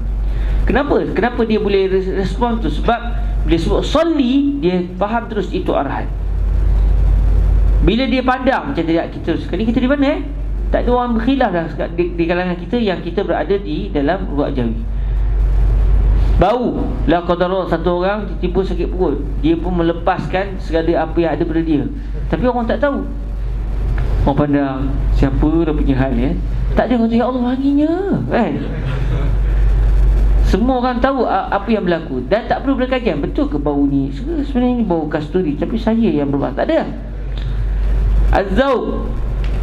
Kenapa dia boleh respon tu? Sebab bila sebut salli, dia faham terus itu arahan. Bila dia pandang macam kita sekarang kita di mana tak ada orang berkhilaf dah di kalangan kita yang kita berada di dalam ruang jawi. Bau la qadarullah, satu orang tiba-tiba sakit perut, dia pun melepaskan segala apa yang ada pada dia, tapi orang tak tahu. Orang pandang siapa dah punya hal tak ada orang kata ya Allah wanginya Semua orang tahu apa yang berlaku dan tak perlu berkajian. Betul ke bau ni? Sebenarnya ni bau kasturi, tapi saya yang berbuat. Tak ada. Az-zauq,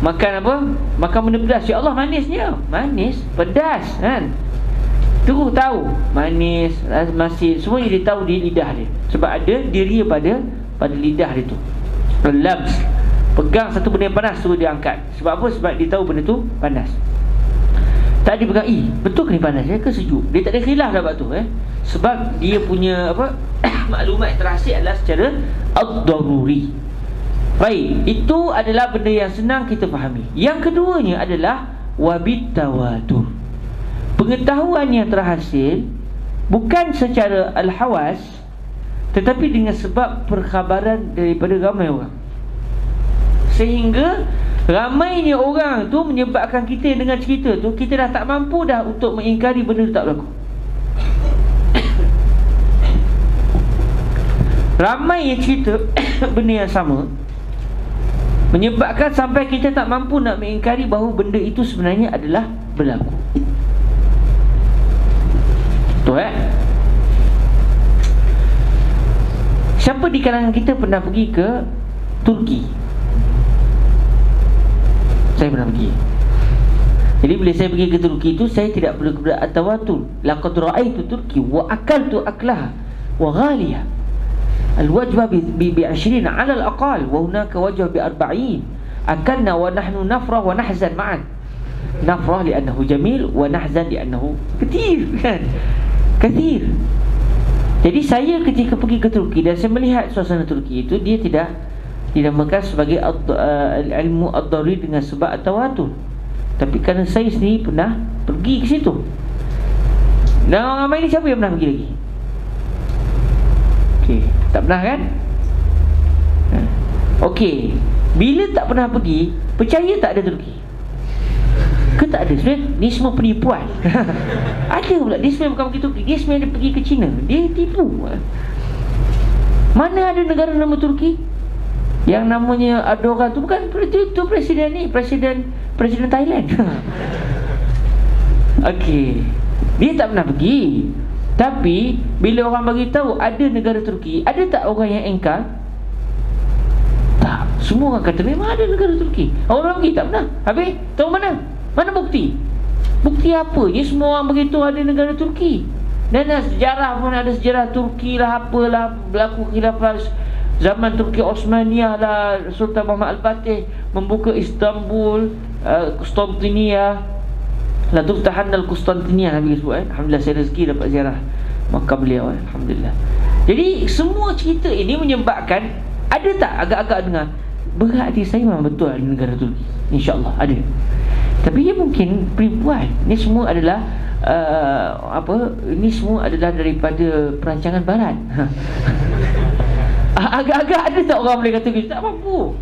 makan apa? Makan benda pedas. Ya Allah manisnya. Manis, pedas kan? Terus tahu manis, masin, semuanya dia tahu di lidah dia. Sebab ada diri pada lidah dia tu. Lams, pegang satu benda yang panas terus dia angkat. Sebab apa? Sebab dia tahu benda tu panas. Tak ada pegang, betul ke ni panas ke sejuk? Dia tak ada khilaf dah tu sebab dia punya maklumat yang terhasil adalah secara ad-daruri. Baik, itu adalah benda yang senang kita fahami. Yang keduanya adalah wabit tawatur. Pengetahuan yang terhasil bukan secara al-hawas, tetapi dengan sebab perkhabaran daripada ramai orang. Sehingga ramainya orang tu menyebabkan kita dengan cerita tu, kita dah tak mampu dah untuk mengingkari benda tu tak berlaku. Ramai yang cerita benda yang sama, menyebabkan sampai kita tak mampu nak mengingkari bahawa benda itu sebenarnya adalah berlaku. Betul Siapa di kalangan kita pernah pergi ke Turki? Saya pernah pergi. Jadi bila saya pergi ke Turki itu, saya tidak perlu kepada at-tawatur. Laqad ra'aitu Turki wa akaltu aklaha wa ghaliha. Al-wajbah bi 20 ala al-aqal wa hunaka wajbah bi 40. Akalna wa nahnu nafrah wa nahzan ma'an. Nafrah li'annahu jamil wa nahzan li'annahu kathir kan? Kathir. Jadi saya ketika pergi ke Turki dan saya melihat suasana Turki itu, dia tidak dinamakan sebagai ilmu ad-daruri dengan sebab at-tawatur, tapi kerana saya sendiri pernah pergi ke situ. Dan orang ramai ni siapa yang pernah pergi lagi? Okey, tak pernah kan? Okey, bila tak pernah pergi, percaya tak ada Turki? Ke tak ada? Sebenarnya ni semua penipuan. Ada pula, dia sebenarnya bukan pergi Turki, dia sebenarnya pergi ke China. Dia tipu. Mana ada negara nama Turki? Yang namanya ada orang tu bukan itu presiden ni, presiden Thailand. Okey, dia tak pernah pergi. Tapi bila orang bagi tahu ada negara Turki, ada tak orang yang engkar? Tak. Semua orang kata memang ada negara Turki. Orang pergi tak pernah. Habis tahu mana? Mana bukti? Bukti apa? Ni semua orang beritahu ada negara Turki. Dan sejarah pun ada sejarah Turki lah, apalah berlaku khilafah zaman Turki Osmaniyah lah, Sultan Muhammad Al-Fatih membuka Istanbul, Konstantinia, la tuftahan al-Konstantinia Nabi sebut Alhamdulillah saya rezeki dapat ziarah makam beliau Alhamdulillah. Jadi semua cerita ini menyebabkan, ada tak agak-agak dengar berarti saya memang betul ada negara Turki, InsyaAllah ada. Tapi dia mungkin penipuan. Ini semua adalah ini semua adalah daripada perancangan barat. Agak-agak ada tak orang boleh kata kita tak mampu.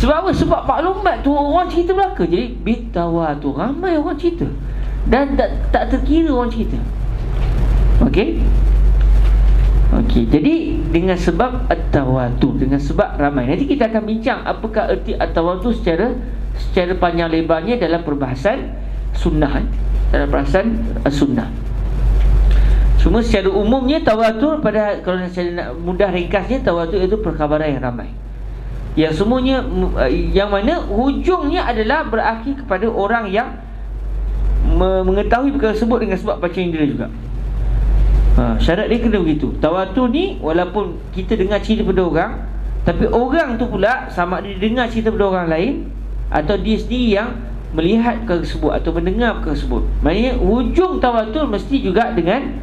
Sebab apa? Sebab maklumat tu orang cerita belaka. Jadi bitawa tu ramai orang cerita dan tak terkira orang cerita. Okey. Okey, jadi dengan sebab at-tawatur, dengan sebab ramai. Nanti kita akan bincang apakah erti at-tawatur secara panjang lebarnya dalam perbahasan sunnah, dalam perbahasan sunnah. Cuma secara umumnya tawatur, kalau saya nak mudah ringkasnya, tawatur itu perkhabaran yang ramai, yang semuanya, yang mana hujungnya adalah berakhir kepada orang yang mengetahui perkara tersebut dengan sebab baca indera juga. Syarat dia kena begitu. Tawatur ni walaupun kita dengar cerita pada orang, tapi orang tu pula sama ada dia dengar cerita pada orang lain atau dia sendiri yang melihat perkara tersebut atau mendengar perkara tersebut. Maknanya hujung tawatur mesti juga dengan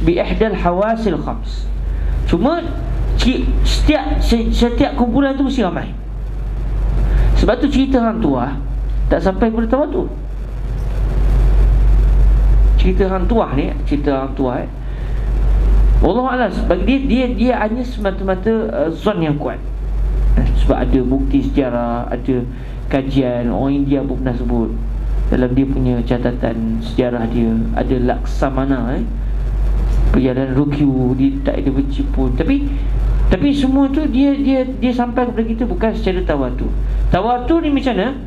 bi'ihdal hawasil khams. Cuma setiap kumpulan tu mesti ramai. Sebab tu cerita hang tua tak sampai kepada tawatur. Cerita hang tua ni, Wallahualam, bagi dia hanya semata-mata zon yang kuat. Sebab ada bukti sejarah, ada kajian orang India pun pernah sebut dalam dia punya catatan sejarah dia, ada Laksamana perjalanan Rukyu, dia tak ada benci pun. Tapi semua tu dia sampai kepada kita bukan secara tawatur. Tawatur ni macam mana?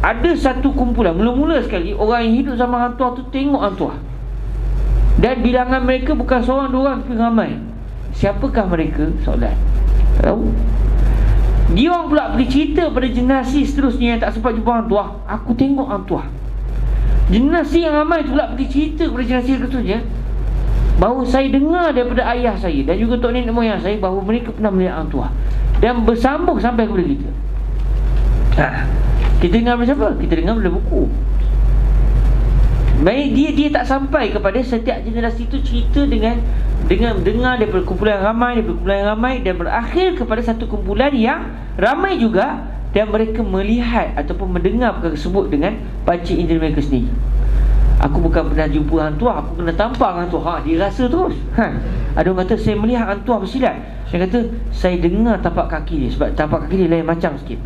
Ada satu kumpulan, mula-mula sekali orang yang hidup sama hang tuah tu tengok hang tuah, dan bilangan mereka bukan seorang dua orang tapi ramai. Siapakah mereka? Soalan. Tahu? Dia orang pula pergi cerita pada generasi seterusnya yang tak sempat jumpa hang tuah, aku tengok hang tuah. Generasi yang ramai tu pula pergi cerita kepada generasi seterusnya bahawa saya dengar daripada ayah saya dan juga tok nenek moyang saya bahawa mereka pernah melihat hang tuah, dan bersambung sampai kepada kita. Kita dengar daripada siapa? Kita dengar daripada buku. Baik, dia tak sampai kepada setiap generasi itu cerita dengan dengar daripada kumpulan yang ramai dan berakhir kepada satu kumpulan yang ramai juga, dan mereka melihat ataupun mendengar perkara tersebut dengan panca indera mereka sendiri. Aku bukan pernah jumpa hang tuah, aku kena tampar hang tuah. Dia rasa terus. Ada orang kata saya melihat hang tuah bersilat. Saya kata saya dengar tapak kaki dia, sebab tapak kaki dia lain macam sikit.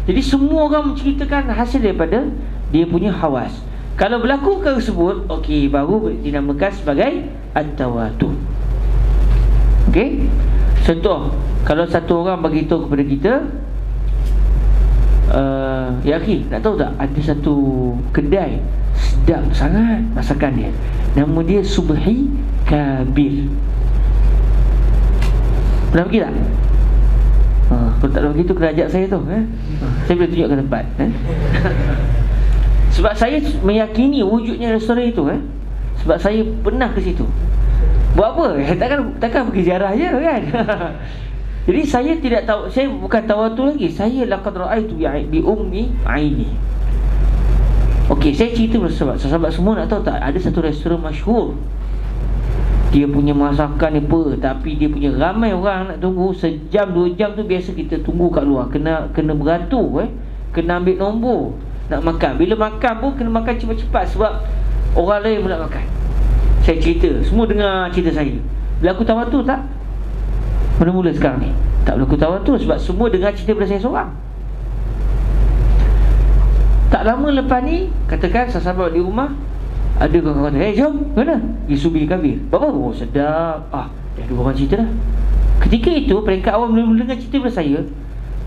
Jadi semua orang menceritakan hasil daripada dia punya hawas. Kalau berlaku perkara tersebut, okey, baru dinamakan sebagai at-tawatur. Okey? Contoh, kalau satu orang bagi tahu kepada kita, ya akhi, nak tahu tak, ada satu kedai sedap sangat masakan dia, nama dia Subhi Kabir. Pernah pergi tak? Kalau tak pergi tu kena ajak saya tu, saya boleh tunjukkan tempat. Sebab saya meyakini wujudnya restoran itu, sebab saya pernah ke situ. Buat apa? Takkan pergi ziarah je kan. Jadi saya tidak tahu, saya bukan tawatur lagi, saya laqad ra'aitu bi ummi aini. Okey, saya cerita pada sahabat semua nak tahu tak, ada satu restoran masyhur. Dia punya masakan ni apa, tapi dia punya ramai orang nak tunggu, sejam 2 jam tu biasa kita tunggu kat luar, kena beratur, kena ambil nombor nak makan. Bila makan pun kena makan cepat-cepat sebab orang lain pun nak makan. Saya cerita, semua dengar cerita saya. Berlaku tawatur tak? Mula-mula sekarang ni tak berlaku tawatur sebab semua dengar cerita pada saya seorang. Tak lama lepas ni, katakan sahabat di rumah, ada kawan-kawan kata, jom, mana? Pergi Subhi Kabir. Berapa? Oh, sedap. Dah 2 orang cerita dah. Ketika itu, peringkat awam mula-mula dengar cerita pada saya,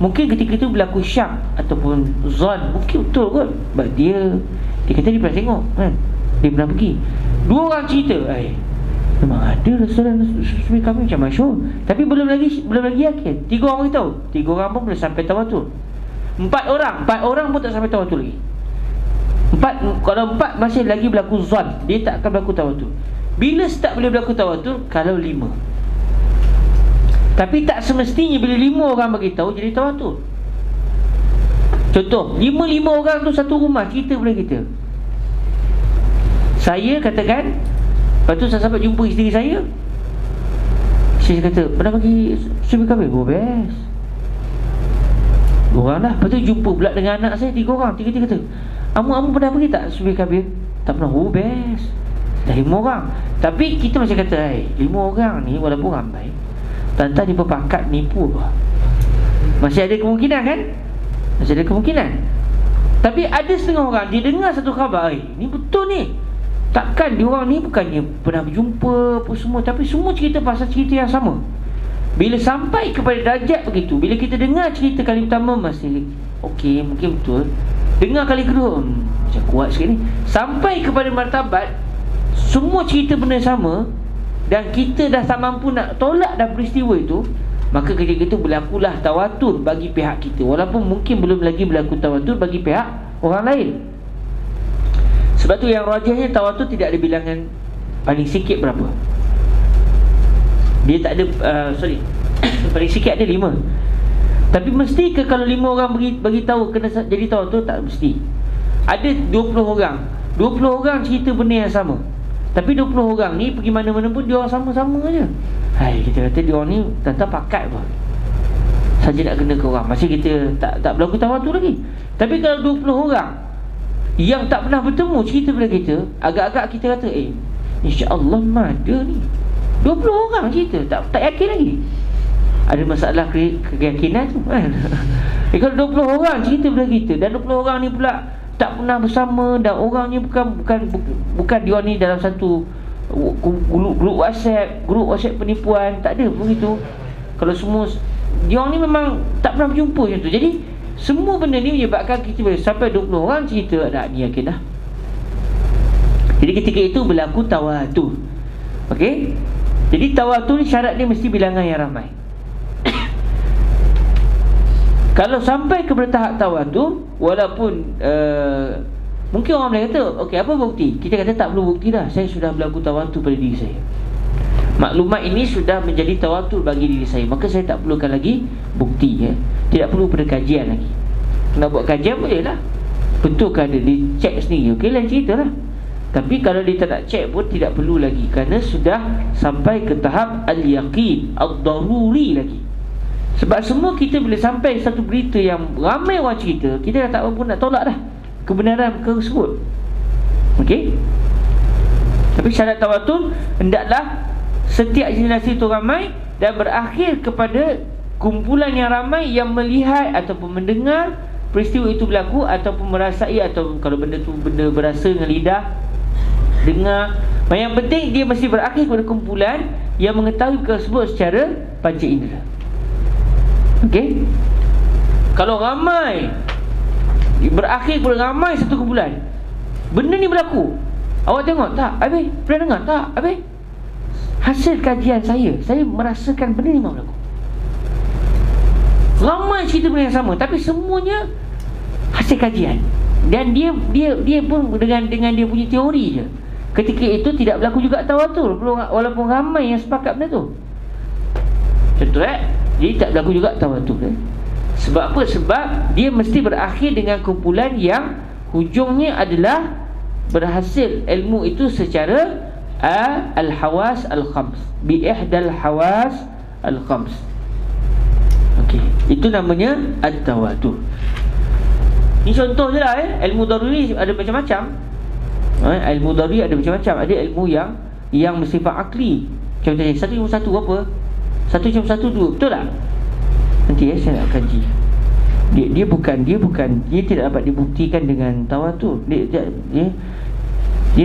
mungkin ketika itu berlaku syak ataupun zon, mungkin betul kot. Sebab dia kata dia pernah tengok kan, dia pernah pergi. 2 orang cerita, memang ada restoran Subhi Kabir macam masyhur. Tapi belum lagi yakin. 3 orang beritahu, 3 orang pun boleh sampai tawatur. 4 orang pun tak sampai tawatur lagi. Kalau 4 masih lagi berlaku zon, dia tak akan berlaku tawatur. Bila start boleh berlaku tawatur? Kalau 5. Tapi tak semestinya bila 5 orang bagi tahu jadi tawatur. Contoh, 5 orang tu satu rumah cerita pada kita. Saya katakan, lepas tu sahabat jumpa isteri saya. Saya kata, pernah pergi Subhi Kabir? Oh, best. 2 orang dah. Lepas tu jumpa pula dengan anak saya 3 orang. 3 kata, Amu pernah pergi tak Subhi Kabir? Tak pernah. Oh, best. Dah 5 orang. Tapi kita masih kata, 5 orang ni walaupun ramai, tantang dia berpakat nipu. Masih ada kemungkinan kan? Masih ada kemungkinan. Tapi ada setengah orang, dia dengar satu khabar, ni betul ni, Takkan diorang ni bukannya pernah berjumpa apa semua, tapi semua cerita pasal cerita yang sama. Bila sampai kepada darjat begitu, bila kita dengar cerita kali pertama masih okey, mungkin betul. Dengar kali kedua, macam kuat sikit ni. Sampai kepada martabat semua cerita benda sama, dan kita dah tak mampu nak tolak dah peristiwa itu, maka ketika itu berlakulah tawatur bagi pihak kita, walaupun mungkin belum lagi berlaku tawatur bagi pihak orang lain. Sebab tu yang rajahnya tawatur tidak ada bilangan paling sikit berapa. Dia tak ada paling sikit ada 5. Tapi mesti ke kalau 5 orang bagi tahu kena jadi tawatur? Tak mesti. Ada 20 orang, 20 orang cerita benda yang sama, tapi 20 orang ni pergi mana-mana pun dia orang sama-sama je. Hai, kita kata dia orang ni tak pakat apa saja nak kena ke orang, masih kita tak berlaku tawatur lagi. Tapi kalau 20 orang yang tak pernah bertemu cerita pada kita, agak-agak kita kata insya-Allah ada ni. 20 orang cerita tak yakin lagi. Ada masalah keyakinan tu kan. Kalau 20 orang cerita pada kita, dan 20 orang ni pula tak pernah bersama, dan orang ni bukan dia ni dalam satu grup WhatsApp penipuan, tak ada pun gitu. Kalau semua dia ni memang tak pernah berjumpa macam tu. Jadi semua benda ni menyebabkan kita boleh sampai 20 orang cerita, ni yakin dah. Jadi ketika itu berlaku tawatur. Okey. Jadi tawatur ni syarat dia mesti bilangan yang ramai. Kalau sampai ke tahap tawatur, walaupun mungkin orang boleh kata, okey, apa bukti? Kita kata tak perlu bukti dah, saya sudah berlaku tawatur pada diri saya. Maklumat ini sudah menjadi tawatur bagi diri saya, maka saya tak perlukan lagi bukti, ya. Tidak perlu pada kajian lagi. Nak buat kajian boleh lah, betul ke ada, dia cek sendiri, okey, lain cerita lah. Tapi kalau dia tak nak cek pun tidak perlu lagi, kerana sudah sampai ke tahap al-yaqin, al-daruri lagi. Sebab semua kita bila sampai satu berita yang ramai orang cerita, kita dah tak mampu nak tolak dah kebenaran tersebut. Okey. Tapi syarat tawatur hendaklah setiap generasi itu ramai dan berakhir kepada kumpulan yang ramai yang melihat ataupun mendengar peristiwa itu berlaku, ataupun merasai, atau kalau benda tu benda berasa dengan lidah, dengar. Yang penting dia mesti berakhir kepada kumpulan yang mengetahui tersebut secara panca indera. Okey. Kalau ramai, berakhir kepada ramai satu kumpulan, benda ni berlaku, awak tengok tak? Habis pernah dengar tak? Habis hasil kajian saya merasakan benda ni memang berlaku. Ramai cerita benda yang sama, tapi semuanya hasil kajian. Dan dia pun dengan dia punya teori je. Ketika itu tidak berlaku juga tawatur, walaupun ramai yang sepakat benda tu. Contoh jadi tak berlaku juga tawatur. Sebab apa? Sebab dia mesti berakhir dengan kumpulan yang hujungnya adalah berhasil ilmu itu secara al-hawas al-khams, bi ihdal hawas al-khams. Okey, itu namanya at-tawatur. Ini contoh je lah. Ilmu daruri ada macam-macam. Ilmu daruri ada macam-macam. Ada ilmu yang bersifat akli. Contohnya 1+1 apa? 1+1 2, betul tak? Nanti saya nak kaji. Dia tidak dapat dibuktikan dengan tawatur. Dia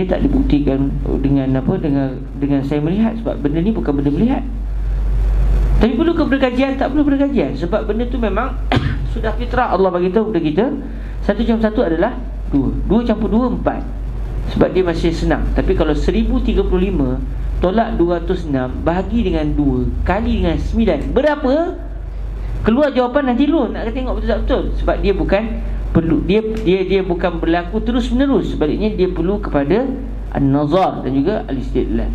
tak dibuktikan dengan apa, dengan saya melihat, sebab benda ni bukan benda melihat. Tapi perlu ke berkajian? Tak perlu berkajian, sebab benda tu memang sudah fitrah Allah bagi tahu kepada kita. 1+1 adalah 2, 2 campur 2 4. Sebab dia masih senang. Tapi kalau 1035 tolak 206 bahagi dengan 2 kali dengan 9, berapa? Keluar jawapan nanti lu nak tengok betul tak betul. Sebab dia bukan perlu, dia bukan berlaku terus menerus. Sebaliknya dia perlu kepada an-nazar dan juga al-istidlal.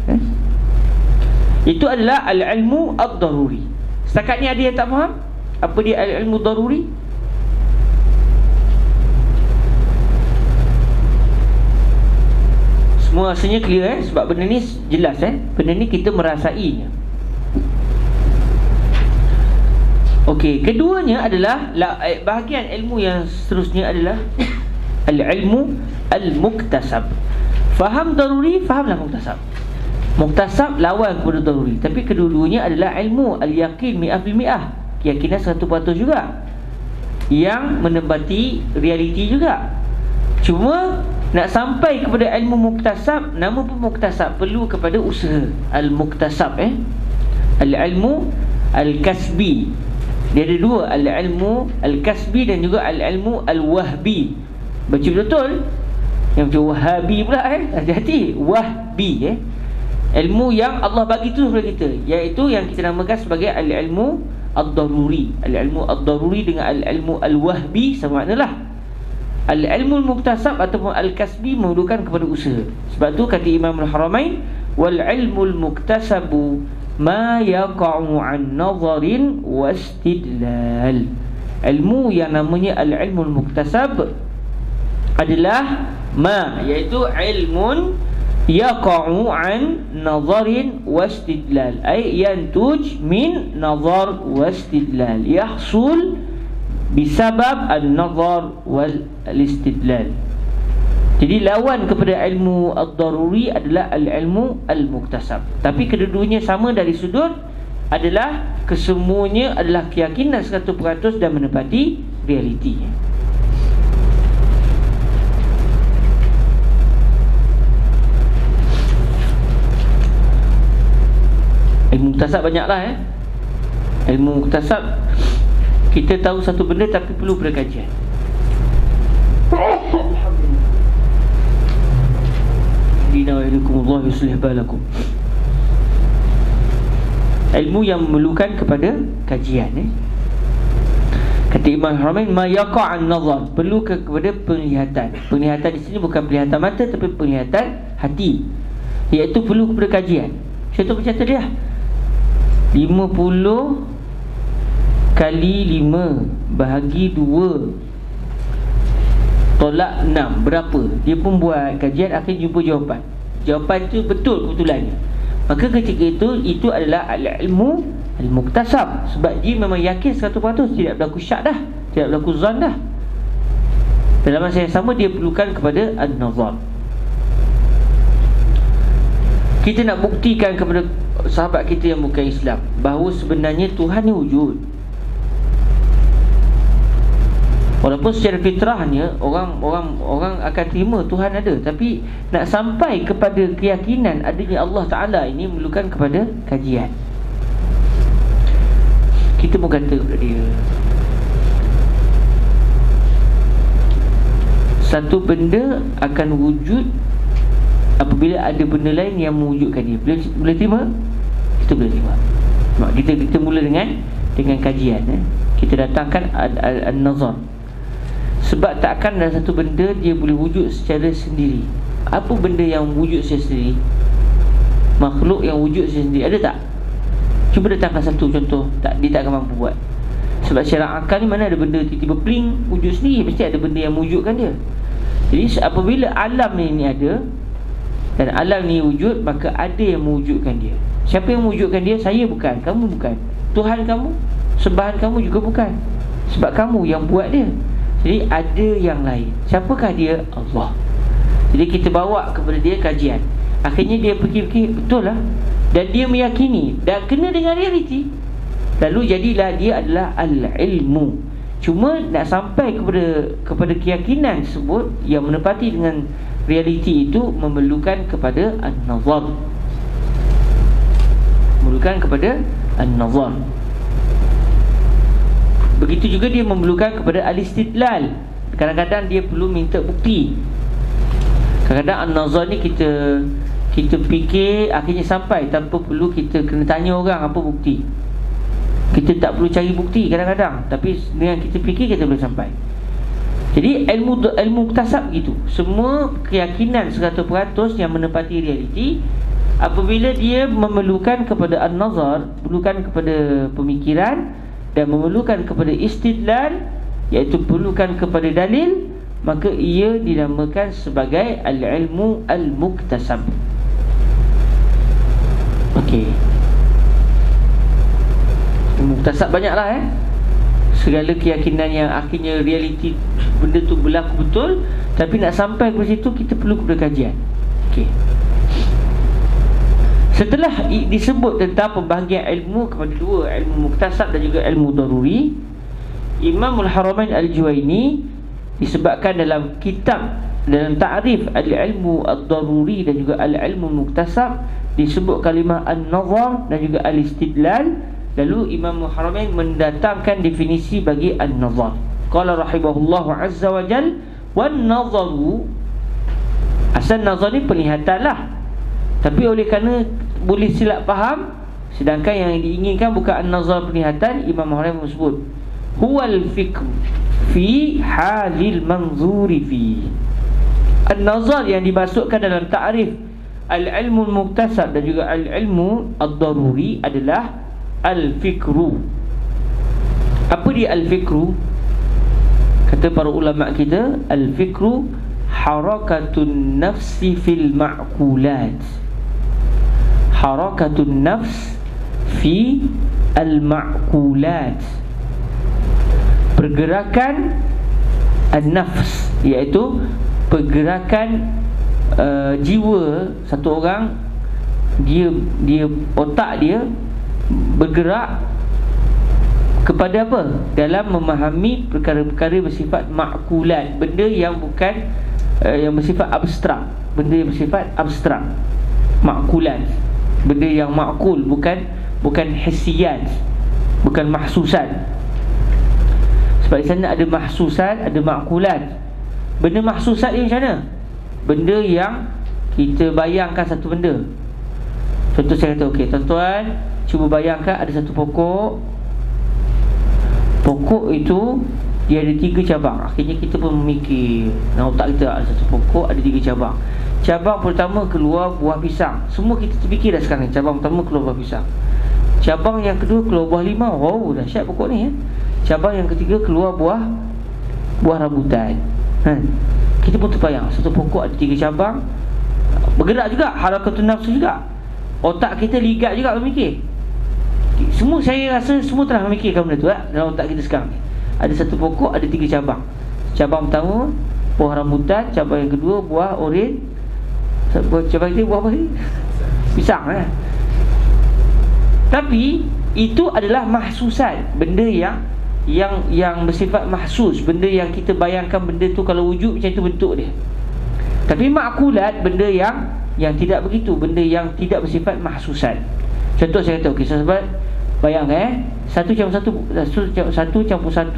Itu adalah al-ilmu ad-daruri. Setakat ni ada yang tak faham apa dia al-ilmu daruri? Semua rasanya clear sebab benda ni jelas benda ni kita merasainya. Okey, keduanya adalah bahagian ilmu yang seterusnya adalah al-ilmu al-muktasab. Faham daruri, fahamlah muktasab. Muktasab lawan kepada daruri, tapi kedua-duanya adalah ilmu al-yaqin 100%, keyakinan 100% juga, yang menempati realiti juga. Cuma Nak sampai kepada ilmu muktasab, nama pun muktasab, perlu kepada usaha. Al-muktasab al-ilmu al-kasbi. Dia ada dua, al-ilmu al-kasbi dan juga al-ilmu al-wahbi. Baca betul. Yang macam wahabi pula hati-hati. Wahbi ilmu yang Allah bagi tu kepada kita, iaitu yang kita namakan sebagai al-ilmu ad-daruri. Al-ilmu ad-daruri dengan al-ilmu al-wahbi sama maknalah. Al-ilmu al-muktasab ataupun al-kasbi memerlukan kepada usaha. Sebab tu kata Imam Al-Haramain, wal ilmu al-muktasabu ma yaqa'u an nazarin wastidlal. Ilmu yang namanya al-ilmu al-muktasab adalah ma, iaitu ilmun yaqa'u an nazarin wastidlal, ay yantuj min nazar wastidlal, yahsul bisabab an-nazar wal istidlal. Jadi lawan kepada ilmu ad-daruri adalah al-ilmu al-muktasab. Tapi kedua-duanya sama dari sudut adalah kesemuanya adalah keyakinan 100% dan menepati realiti. Ilmu muktasab banyaklah Ilmu muktasab, kita tahu satu benda tapi perlu perkajian. Alhamdulillah, yuslih balakum. Ilmu yang memerlukan kepada kajian. Kata Imam Haramain, ma yaqa'an nazar, perlu kepada penglihatan. Penglihatan di sini bukan penglihatan mata tapi penglihatan hati, iaitu perlu kepada kajian. Contoh macam tadi 50 kali 5 bahagi 2 tolak 6 berapa? Dia pun buat kajian, akhirnya jumpa jawapan. Jawapan tu betul kebetulannya. Maka ketika itu adalah ilmu al-muktasab. Sebab dia memang yakin 100%, tidak berlaku syak dah, tidak berlaku zan dah. Dalam masa yang sama dia perlukan kepada an-nazar. Kita nak buktikan kepada sahabat kita yang bukan Islam bahawa sebenarnya Tuhan ni wujud. Walaupun secara fitrahnya orang akan terima Tuhan ada, tapi nak sampai kepada keyakinan adanya Allah Ta'ala ini memerlukan kepada kajian. Kita mau kata kepada dia, satu benda akan wujud apabila ada benda lain yang mewujudkan dia. Boleh terima? Kita boleh terima. Kita mula dengan kajian. Kita datangkan an-nazar. Sebab takkan ada satu benda dia boleh wujud secara sendiri. Apa benda yang wujud secara sendiri? Makhluk yang wujud secara sendiri, ada tak? Cuba datangkan satu contoh. Dia tak akan mampu buat. Sebab secara akal ni mana ada benda tiba-tiba pling wujud sendiri. Mesti ada benda yang mewujudkan dia. Jadi apabila alam ni ada dan alam ni wujud, maka ada yang mewujudkan dia. Siapa yang mewujudkan dia? Saya bukan, kamu bukan, Tuhan kamu, sembahan kamu juga bukan. Sebab kamu yang buat dia. Jadi ada yang lain. Siapakah dia? Allah. Jadi kita bawa kepada dia kajian. Akhirnya dia fikir-fikir, betul lah, dan dia meyakini dan kena dengan realiti. Lalu jadilah dia adalah al-ilmu. Cuma nak sampai kepada keyakinan tersebut yang menepati dengan realiti itu memerlukan kepada an-nazar. Memerlukan kepada an-nazar. Begitu juga dia memerlukan kepada al-istidlal. Kadang-kadang dia perlu minta bukti. Kadang-kadang an-nazar ni kita fikir akhirnya sampai tanpa perlu kita kena tanya orang apa bukti. Kita tak perlu cari bukti kadang-kadang, tapi dengan kita fikir kita boleh sampai. Jadi ilmu muktasab begitu. Semua keyakinan 100% yang menepati realiti, apabila dia memerlukan kepada an-nazar, memerlukan kepada pemikiran dan memerlukan kepada istidlal, iaitu perlukan kepada dalil, maka ia dinamakan sebagai al-ilmu al-muktasab. Okey. Muktasab banyaklah segala keyakinan yang akhirnya realiti benda tu berlaku betul, tapi nak sampai ke situ kita perlu kepada kajian. Okey. Setelah disebut tentang pembahagian ilmu kepada dua, ilmu muktasab dan juga ilmu daruri, Imam Al-Haramain Al-Juwaini disebabkan dalam kitab dalam ta'rif al-ilmu ad-daruri dan juga al-ilmu muktasab disebut kalimah an-nazar dan juga al-istidlal. Lalu Imam Haramain mendatangkan definisi bagi an-nazar. Qala rahimahullahu azza wa jal, wan-nazaru, asal nazar ni penglihatan lah, tapi oleh kerana boleh silap faham, sedangkan yang diinginkan bukan an-nazar penglihatan, Imam Haramain sebut huwal fikr fi halil manzuri fi. An-nazar yang dimasukkan dalam ta'rif al-ilmu muktasab dan juga al-ilmu ad-daruri adalah al-fikru. Apa dia al-fikru? Kata para ulama kita, al-fikru harakatun nafsi fil ma'kulat. Harakatun nafs fi al-ma'kulat, pergerakan an-nafs, iaitu pergerakan jiwa satu orang. Dia otak dia bergerak kepada apa? Dalam memahami perkara-perkara bersifat ma'kulat, benda yang bukan yang bersifat abstrak, benda yang bersifat abstrak, ma'kulat, benda yang ma'kul, bukan hissiyat, bukan mahsusat. Sebab di sana ada mahsusat, ada ma'kulat. Benda mahsusat ni macam mana? Benda yang kita bayangkan satu benda. Contoh saya kata, okey tuan-tuan, cuba bayangkan ada satu pokok. Pokok itu dia ada 3 cabang. Akhirnya kita pun memikir, dalam otak kita ada satu pokok, ada 3 cabang. Cabang pertama keluar buah pisang. Semua kita terfikir dah sekarang. Cabang pertama keluar buah pisang. Cabang yang kedua keluar buah limau. Wow, dahsyat pokok ni ya. Cabang yang ketiga keluar buah rambutan. Kita pun terbayang, satu pokok ada 3 cabang, bergerak juga, harakatun nafsu juga. Otak kita ligat juga memikir. Semua, saya rasa semua telah memikirkan benda tu dalam otak kita sekarang. Ada satu pokok, ada 3 cabang. Cabang pertama buah rambutan, cabang yang kedua buah oren, cabang ketiga buah apa ni? Pisang Tapi itu adalah mahsusat, benda yang bersifat mahsus, benda yang kita bayangkan benda tu kalau wujud macam itu bentuk dia. Tapi ma'kulat, benda yang tidak begitu, benda yang tidak bersifat mahsusat. Contoh saya kata, okey sahabat, bayangkan 1 campur 1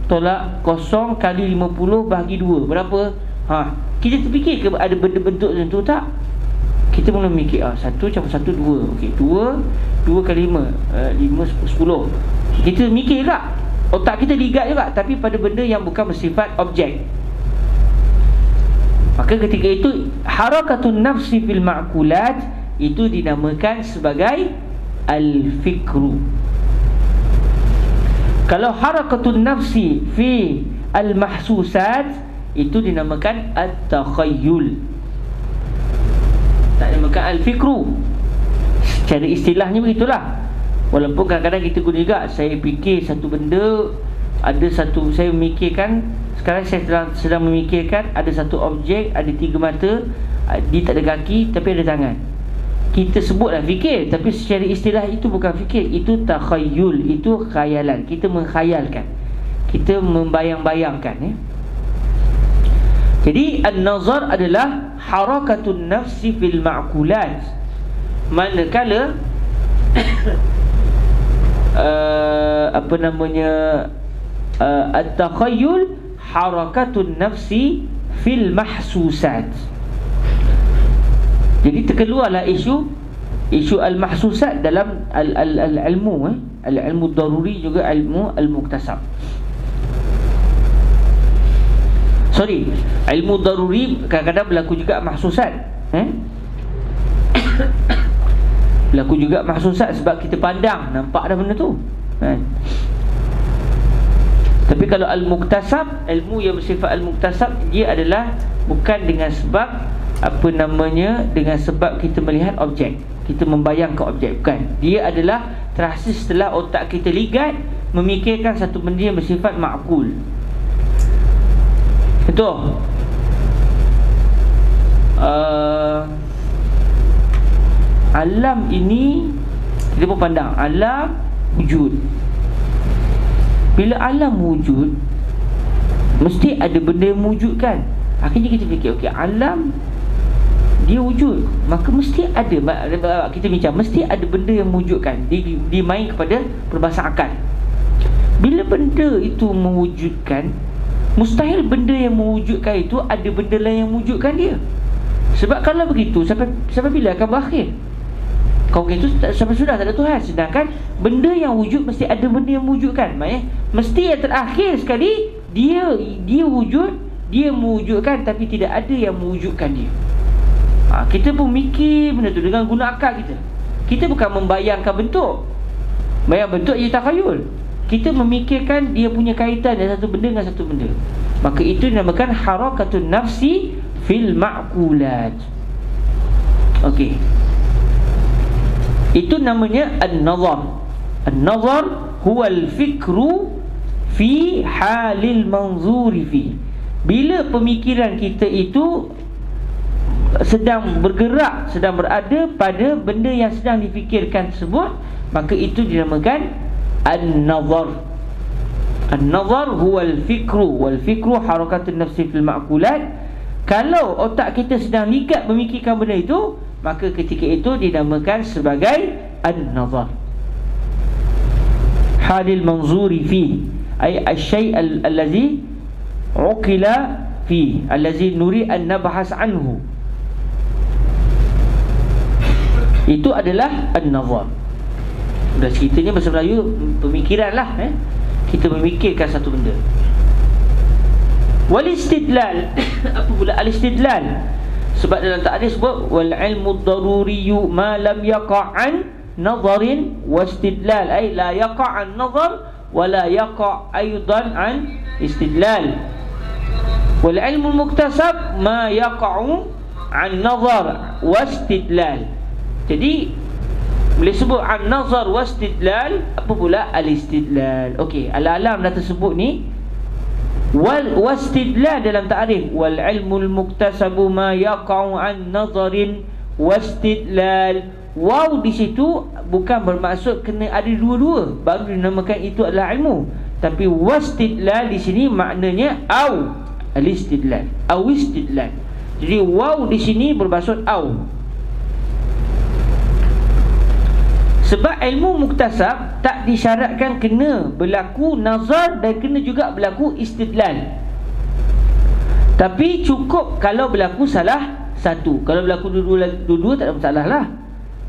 tolak 0 kali 50 bahagi 2 berapa? Kita terfikir ke ada benda bentuk macam tu tak? Kita mula mikir 1 campur 1 2. Okey, 2 kali 5 10. Kita mikir tak? Otak kita ligat juga, tapi pada benda yang bukan bersifat objek. Maka ketika itu harakatun nafsi fil ma'kulat itu dinamakan sebagai al-fikru. Kalau harakatun nafsi fi al-mahsusat itu dinamakan at-takhayyul, tak dinamakan al-fikru. Secara istilahnya begitulah. Walaupun kadang-kadang kita guna juga, saya fikir satu benda, ada satu, saya memikirkan, sekarang saya sedang memikirkan ada satu objek, ada 3 mata, dia tak ada kaki tapi ada tangan. Kita sebutlah fikir, tapi secara istilah itu bukan fikir, itu takhayyul, itu khayalan. Kita mengkhayalkan, kita membayang-bayangkan Jadi an-nazar adalah harakatun nafsi fil ma'kulat. Manakala at-takhayyul harakatun nafsi fil mahsusat. Jadi terkeluarlah isu al-mahsusat dalam al-ilmu al-ilmu daruri, juga ilmu al-muktasab. Ilmu daruri kadang-kadang berlaku juga mahsusat. Berlaku juga mahsusat sebab kita pandang, nampak dah benda tu Tapi kalau al-muktasab, ilmu yang bersifat al-muktasab, dia adalah bukan dengan sebab dengan sebab kita melihat objek, kita membayangkan objek, bukan. Dia adalah terhasil setelah otak kita ligat memikirkan satu benda yang bersifat ma'kul. Contoh, alam ini kita pun pandang, alam wujud. Bila alam wujud, mesti ada benda yang mewujudkan. Akhirnya kita fikir, okey, alam dia wujud, maka mesti ada, kita bincang, mesti ada benda yang mewujudkan. Dia main kepada perbahasan akal. Bila benda itu mewujudkan, mustahil benda yang mewujudkan itu ada benda lain yang mewujudkan dia. Sebab kalau begitu, sampai bila akan berakhir? Kalau begitu sampai sudah tak ada Tuhan. Sedangkan benda yang wujud mesti ada benda yang mewujudkan. Maksudnya mesti yang terakhir sekali dia wujud, dia mewujudkan, tapi tidak ada yang mewujudkan dia. Kita pun mikir benda tu dengan guna akal kita. Kita bukan membayangkan bentuk. Bayang bentuk ia takhayul. Kita memikirkan dia punya kaitan dengan satu benda dengan satu benda. Maka itu dinamakan harakatun nafsi fil ma'kulat. Okey. Itu namanya an-nazar. An-nazar huwa al-fikru fi halil manzuri fi. Bila pemikiran kita itu sedang bergerak, sedang berada pada benda yang sedang difikirkan tersebut, maka itu dinamakan an-nazar. An-nazar huwa al-fikru, wal-fikru harakatun nafsi fil ma'kulat. Kalau otak kita sedang ligat memikirkan benda itu, maka ketika itu dinamakan sebagai an-nazar. Halil manzuri fi, ay asy-syai' allazi uqila fi, allazi nuri an nabhas anhu. Itu adalah an-nazar. Dah ceritanya bahasa Melayu pemikiran lah, kita memikirkan satu benda. Wal istidlal. Apa pula al-istidlal? Sebab dalam ta'rif sebut wal ilmu daruriyyu ma lam yaqa'an nazarin wastidlal, ay la yaqa'an nazar wa la yaqa' aidan an istidlal. Wal ilmu muktasab ma yaqa'u an nazar wastidlal. Jadi boleh sebut an-nazar wastidlal. Apa pula al-istidlal? Okey, al-alam dah tersebut ni. Wal wastidlal dalam ta'rif, wal ilmul muktasabu ma yaqa'u an nazarin wastidlal. Wow di situ bukan bermaksud kena ada dua-dua baru dinamakan itu adalah ilmu. Tapi wastidlal di sini maknanya au al-istidlal, au istidlal. Jadi wow di sini bermaksud au. Sebab ilmu muktasab tak disyaratkan kena berlaku nazar dan kena juga berlaku istidlal. Tapi cukup kalau berlaku salah satu. Kalau berlaku dua-dua tak ada masalah lah.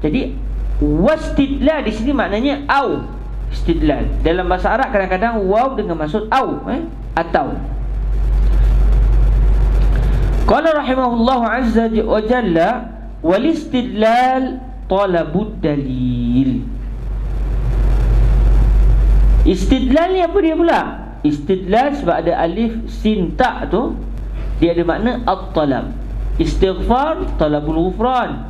Jadi wastidlal di sini maknanya au istidlal. Dalam bahasa Arab kadang-kadang waw dengan maksud au, atau. Qala rahimahullahu azza wa jalla wal istidlal talabud dalil. Istidlal ni apa dia pula? Istidlal sebab ada alif sin ta tu, dia ada makna at-talab. Istighfar talabul ghufran.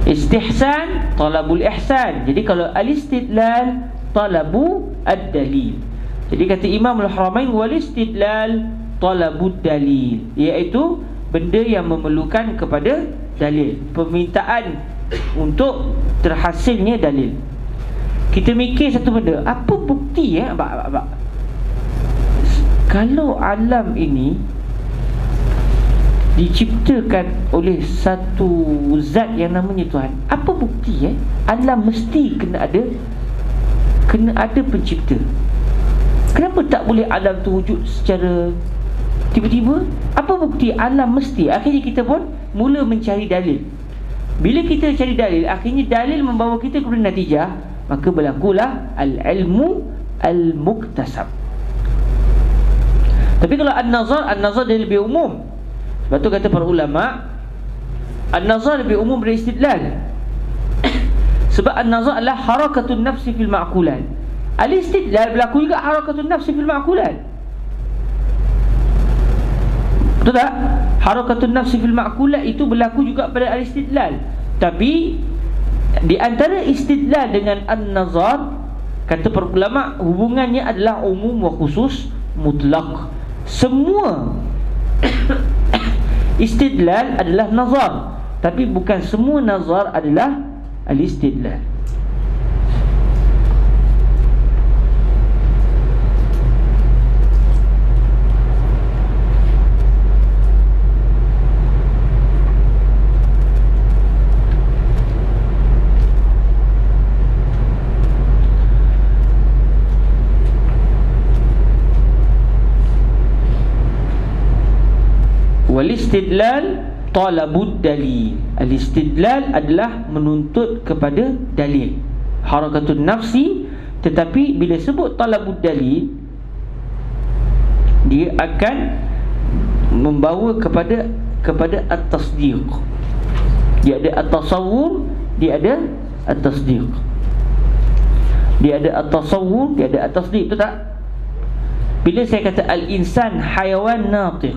Istihsan talabul ihsan. Jadi kalau al-istidlal talabu ad-dalil. Jadi kata Imam Al-Haramain wal istidlal talabud dalil, iaitu benda yang memerlukan kepada dalil, permintaan untuk terhasilnya dalil. Kita mikir satu benda, apa bukti kalau alam ini diciptakan oleh satu zat yang namanya Tuhan, apa bukti alam mesti kena ada pencipta? Kenapa tak boleh alam tu wujud secara tiba-tiba? Apa bukti alam mesti? Akhirnya kita pun mula mencari dalil. Bila kita cari dalil, akhirnya dalil membawa kita kepada natijah, maka berlakulah al-ilmu al-muktasab. Tapi kalau an-nazar dia lebih umum. Sebab tu kata para ulama, an-nazar lebih umum dari istidlal. Sebab an-nazar adalah harakatun nafsi fil ma'kulat. Al-istidlal berlaku juga harakatun nafsi fil ma'kulat. Betul tak? Harakatun nafsi fil ma'kulat itu berlaku juga pada al-istidlal. Tapi di antara istidlal dengan an-nazar, kata para ulama, hubungannya adalah umum wa khusus mutlak. Semua istidlal adalah nazar, tapi bukan semua nazar adalah al-istidlal. Wal istidlal talabud dalil. Al istidlal adalah menuntut kepada dalil, harakatun nafsi. Tetapi bila sebut talabud dalil, dia akan membawa kepada at-tasdiq. Dia ada at-tasawwur, dia ada at-tasdiq. Dia ada at-tasawwur, dia ada at-tasdiq. Betul tak? Bila saya kata al-insan hayawan natiq,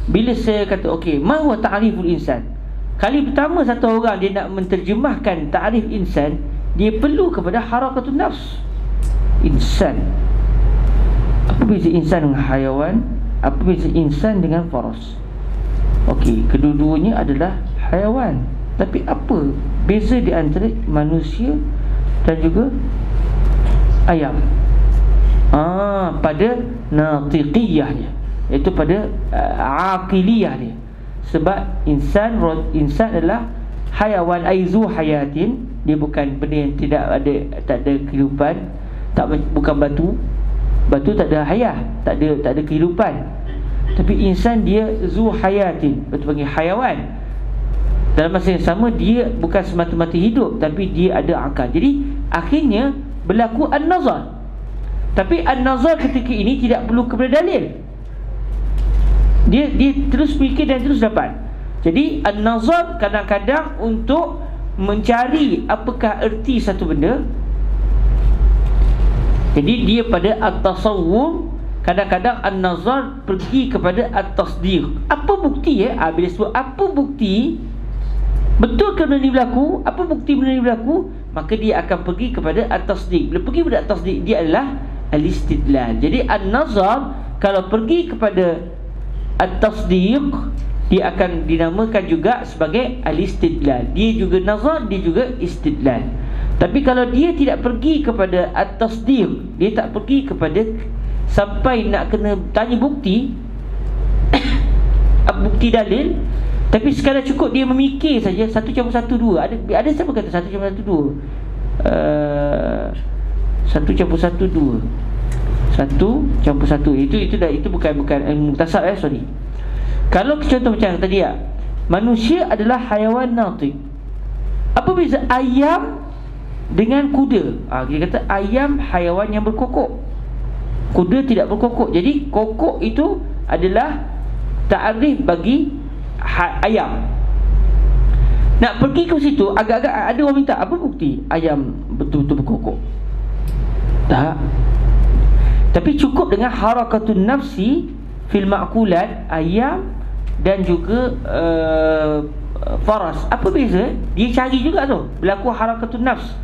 bila saya kata okey, ma huwa ta'riful insan, kali pertama satu orang dia nak menterjemahkan ta'rif insan, dia perlu kepada harakatun nafs. Insan, apa beza insan dengan hayawan? Apa beza insan dengan faras? Okey, kedua-duanya adalah hayawan, tapi apa beza di antara manusia dan juga ayam? Pada natiqiyahnya, iaitu pada aqiliyah dia. Sebab insan adalah hayawan, aizu hayatin. Dia bukan benda yang tak ada kehidupan, bukan batu. Batu tak ada hayah, tak ada kehidupan. Tapi insan dia zu hayatin, betul panggil hayawan. Dalam masa yang sama, dia bukan semata-mata hidup, tapi dia ada akal. Jadi akhirnya berlaku an-nazar. Tapi an-nazar ketika ini tidak perlu kepada dalil. Dia terus fikir dan terus dapat. Jadi an-nazar kadang-kadang untuk mencari apakah erti satu benda. Jadi dia pada at-tasawwur, kadang-kadang an-nazar pergi kepada at-tasdiq. Apa bukti bila sebut apa bukti betul ke benda ni berlaku, apa bukti benda ni berlaku, maka dia akan pergi kepada at-tasdiq. Bila pergi kepada at-tasdiq, dia adalah al-istidlal. Jadi an-nazar kalau pergi kepada at-tasdiq, dia akan dinamakan juga sebagai al-istidlal. Dia juga nazar, dia juga istidlal. Tapi kalau dia tidak pergi kepada at-tasdiq, dia tak pergi kepada sampai nak kena tanya bukti bukti dalil, tapi sekadar cukup dia memikir saja 1+1 2. Ada siapa kata 1+1 2? 1+1 2. 1+1. Itu bukan ilmu muktasab, sorry. Kalau contoh macam tadi manusia adalah hayawan natiq. Apa beza ayam dengan kuda? Kita kata ayam hayawan yang berkokok, kuda tidak berkokok. Jadi kokok itu adalah ta'rif bagi ayam. Nak pergi ke situ, agak-agak ada orang minta, apa bukti ayam betul-betul berkokok? Tak. Tapi cukup dengan harakatun nafsi fil ma'kulat, ayam dan juga faras. Apa beza? Dia cari juga tu, berlaku harakatun nafs.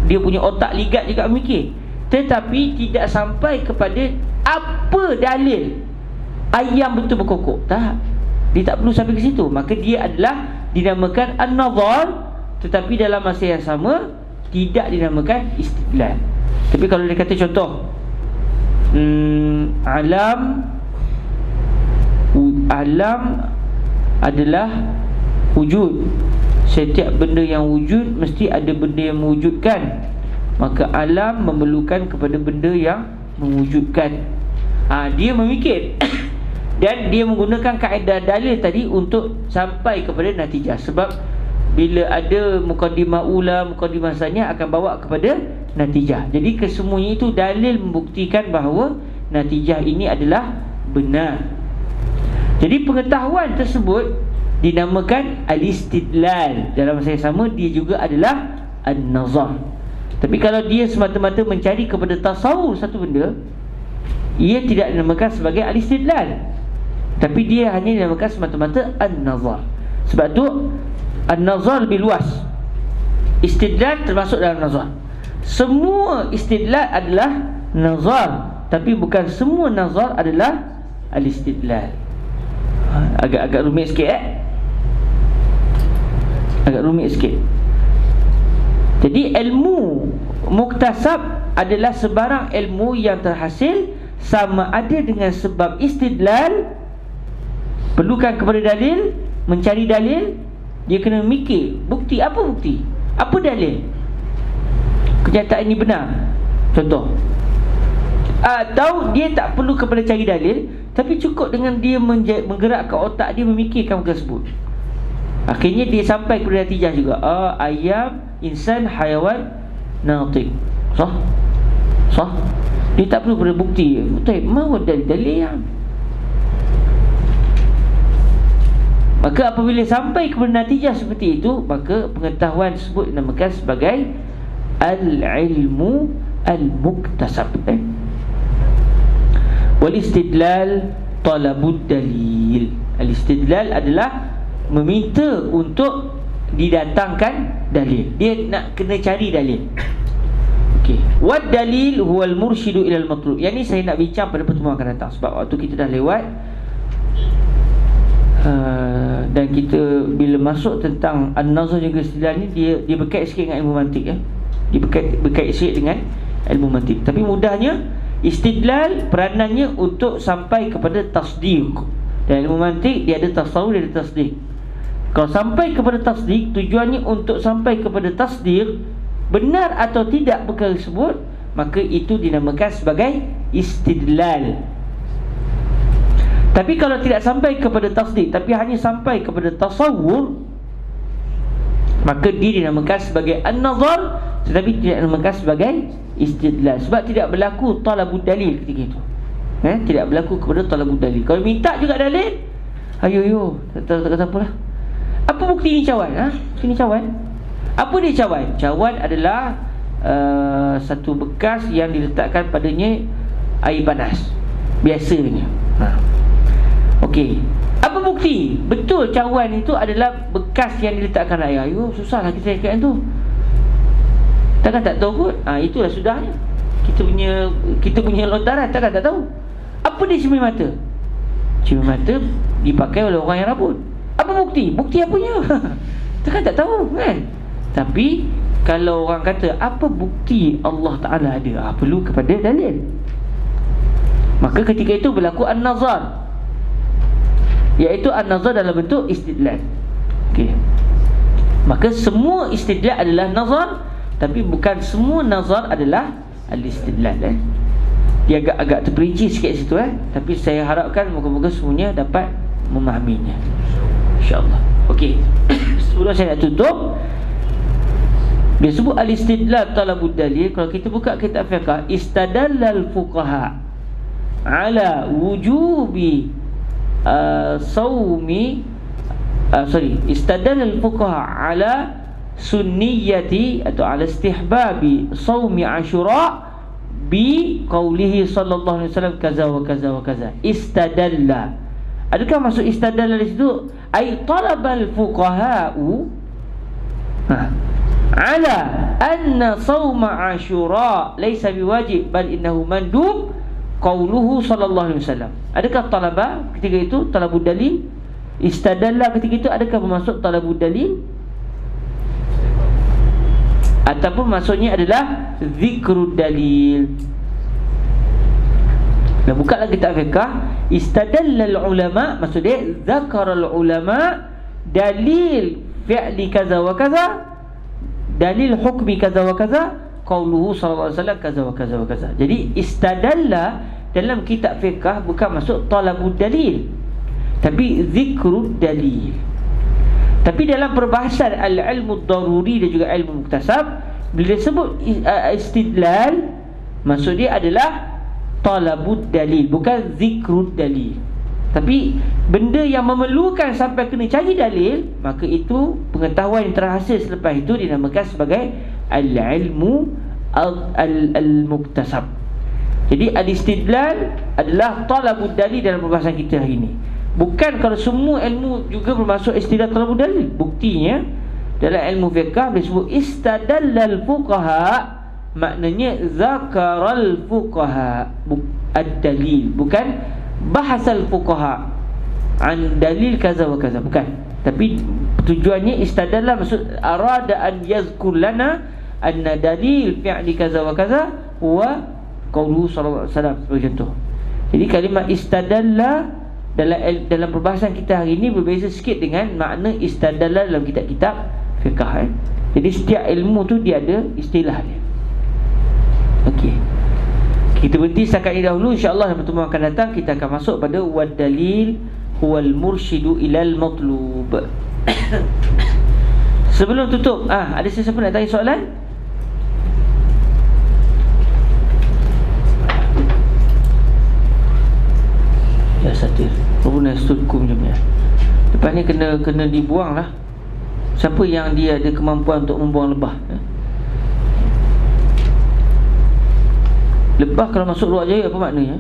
Dia punya otak ligat juga mikir, tetapi tidak sampai kepada apa dalil ayam betul berkokok. Tak. Dia tak perlu sampai ke situ. Maka dia adalah dinamakan an-nazar, tetapi dalam masa yang sama tidak dinamakan istidlal. Tapi kalau dia kata contoh, alam adalah wujud. Setiap benda yang wujud mesti ada benda yang mewujudkan. Maka alam memerlukan kepada benda yang mewujudkan. Dia memikir dan dia menggunakan kaedah dalil tadi untuk sampai kepada natijah. Sebab bila ada muqaddimah ula, muqaddimah saniyah akan bawa kepada natijah. Jadi kesemuanya itu dalil membuktikan bahawa natijah ini adalah benar. Jadi pengetahuan tersebut dinamakan al-istidlal. Dalam masa yang sama dia juga adalah an-nazar. Tapi kalau dia semata-mata mencari kepada tasawur satu benda, ia tidak dinamakan sebagai al-istidlal, tapi dia hanya dinamakan semata-mata an-nazar. Sebab tu an-nazar lebih luas. Istidlal termasuk dalam nazar. Semua istidlal adalah nazar, tapi bukan semua nazar adalah al-istidlal. Agak rumit sikit agak rumit sikit. Jadi ilmu muktasab adalah sebarang ilmu yang terhasil sama ada dengan sebab istidlal, perlukan kepada dalil, mencari dalil. Dia kena mikir bukti. Apa bukti? Apa dalil kenyataan ini benar? Contoh, Atau dia tak perlu kepada cari dalil, tapi cukup dengan dia menggerakkan otak dia memikirkan perkara tersebut. Akhirnya dia sampai kepada natijah juga. Ayam, insan, hayawan, natiq. Sah? Dia tak perlu pada bukti. Mahu dalil yang. Maka apabila sampai kepada natijah seperti itu, maka pengetahuan tersebut dinamakan sebagai al-ilmu al-muktasab. Wal-istidlal talabud dalil. Al-istidlal adalah meminta untuk didatangkan dalil. Dia nak kena cari dalil. Okey. Wad dalil huwal mursyidu ilal matlub. Yang ni saya nak bincang pada pertemuan akan datang, sebab waktu kita dah lewat. Dan kita bila masuk tentang an-nazar juga istidlal ni, dia berkait sikit dengan ilmu mantik ya. Dia berkait sikit dengan ilmu mantik. Tapi mudahnya istidlal peranannya untuk sampai kepada tasdiq. Dan ilmu mantik dia ada tasawur, dia ada tasdiq. Kalau sampai kepada tasdiq, tujuannya untuk sampai kepada tasdiq, benar atau tidak perkara tersebut, maka itu dinamakan sebagai istidlal. Tapi kalau tidak sampai kepada tasdiq, tapi hanya sampai kepada tasawur, maka dia dinamakan sebagai an-nazar, tetapi tidak dinamakan sebagai istidlal. Sebab tidak berlaku talabud dalil ketika itu. Tidak berlaku kepada talabud dalil. Kalau minta juga dalil, ayo, tak kata apalah. Apa bukti ni cawan? Bukti ni cawan. Apa dia cawan? Cawan adalah satu bekas yang diletakkan padanya air panas biasanya. Okey. Apa bukti? Betul cawan itu adalah bekas yang diletakkan air. Ayo, susahlah kita cakap tu. Takkan tak tahu kot? Itulah sudahnya. Kita punya lontaran, takkan tak tahu. Apa dia cermin mata? Cermin mata dipakai oleh orang yang rabun. Apa bukti? Bukti apanya? Takkan tak tahu kan? Tapi kalau orang kata apa bukti Allah Ta'ala ada, perlu kepada dalil. Maka ketika itu berlaku an-nazar, iaitu an-nazar dalam bentuk istidlal. Okey. Maka semua istidlal adalah nazar, tapi bukan semua nazar adalah al-istidlal. Dia agak terperinci sikit situ tapi saya harapkan moga-moga semuanya dapat memahaminya, insya-Allah. Okey. Sebelum saya nak tutup, dia sebut al-istidlal talabud dalil. Kalau kita buka kitab fiqh, istadallal fuqaha ala wujubi istadallal fuqaha ala sunniyati atau ala istihbabi saumi Ashura bi qaulihi sallallahu alaihi wasallam kaza wa kaza wa kaza. Istadalla, adakah maksud istadalla di situ ay talabal fuqaha'u ala anna sauma Ashura laysa biwajib bal innahu mandub qauluhu sallallahu alaihi wasallam. Adakah talaba ketika itu talabud dalil? Istadalla ketika itu adakah bermaksud talabud dalil? Ataupun maksudnya adalah zikrud dalil. Nah, buka lagi kitab fiqh, istadallal ulama, maksudnya zakaral ulama dalil fi'li kaza wa kaza, dalil hukmi kaza wa kaza, qauluhu sallallahu alaihi wasallam kaza wa kaza wa kaza. Jadi istadalla dalam kitab fiqh bukan maksud talabud dalil, tapi zikrud dalil. Tapi dalam perbahasan al-ilmu daruri dan juga ilmu muktasab, bila disebut istidlal, maksud dia adalah talabud dalil, bukan zikrud dalil. Tapi benda yang memerlukan sampai kena cari dalil, maka itu pengetahuan yang terhasil selepas itu dinamakan sebagai al-ilmu al-muktasab. Jadi al-istidlal adalah talabud dalil dalam perbahasan kita hari ini. Bukan kalau semua ilmu juga bermaksud istidlal talabud dalil. Buktinya dalam ilmu fiqh disebut istadallal fuqaha, maknanya zakaral fuqaha ad-dalil, bukan bahasal fuqaha an dalil kaza wa kaza, bukan. Tapi tujuannya istadalla, maksud arada an yazkur lana anna dalil fi'li kaza wa kaza huwa qauluhu sallallahu alaihi wasallam, sebagai contoh. Jadi kalimah istadalla dalam perbahasan kita hari ini berbeza sikit dengan makna istadalla dalam kitab-kitab fiqh. Jadi setiap ilmu tu dia ada istilah dia. Okey. Kita berhenti setakat ini dahulu. InsyaAllah dalam pertemuan akan datang kita akan masuk pada wad dalil huwal mursyidu ilal matlub. Sebelum tutup, ada sesiapa nak tanya soalan? Ya satir. Rubuna studkum macam ni. Lepas ni kena dibuang lah. Siapa yang dia ada kemampuan untuk membuang lebah? Lebah kalau masuk ruang jaya apa maknanya?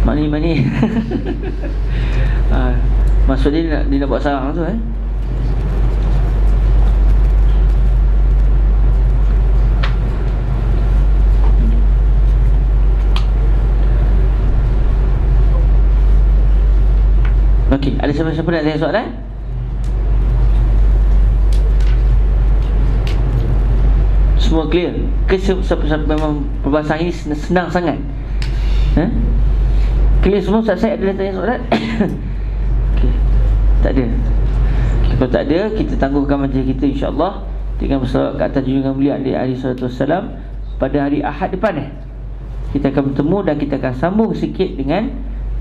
Mani. Maksud dia nak buat sarang tu Okey, ada siapa-siapa nak tanya soalan? Semua clear? Ke memang perbahasan ini senang sangat? Clear semua? Ustaz Syed ada tanya soalan? Okay. Tak ada. Kalau tak ada, kita tangguhkan majlis kita insyaAllah dengan bersalawat ke atas junjungan mulia alaihi salatu wassalam pada hari Ahad depan kita akan bertemu dan kita akan sambung sikit dengan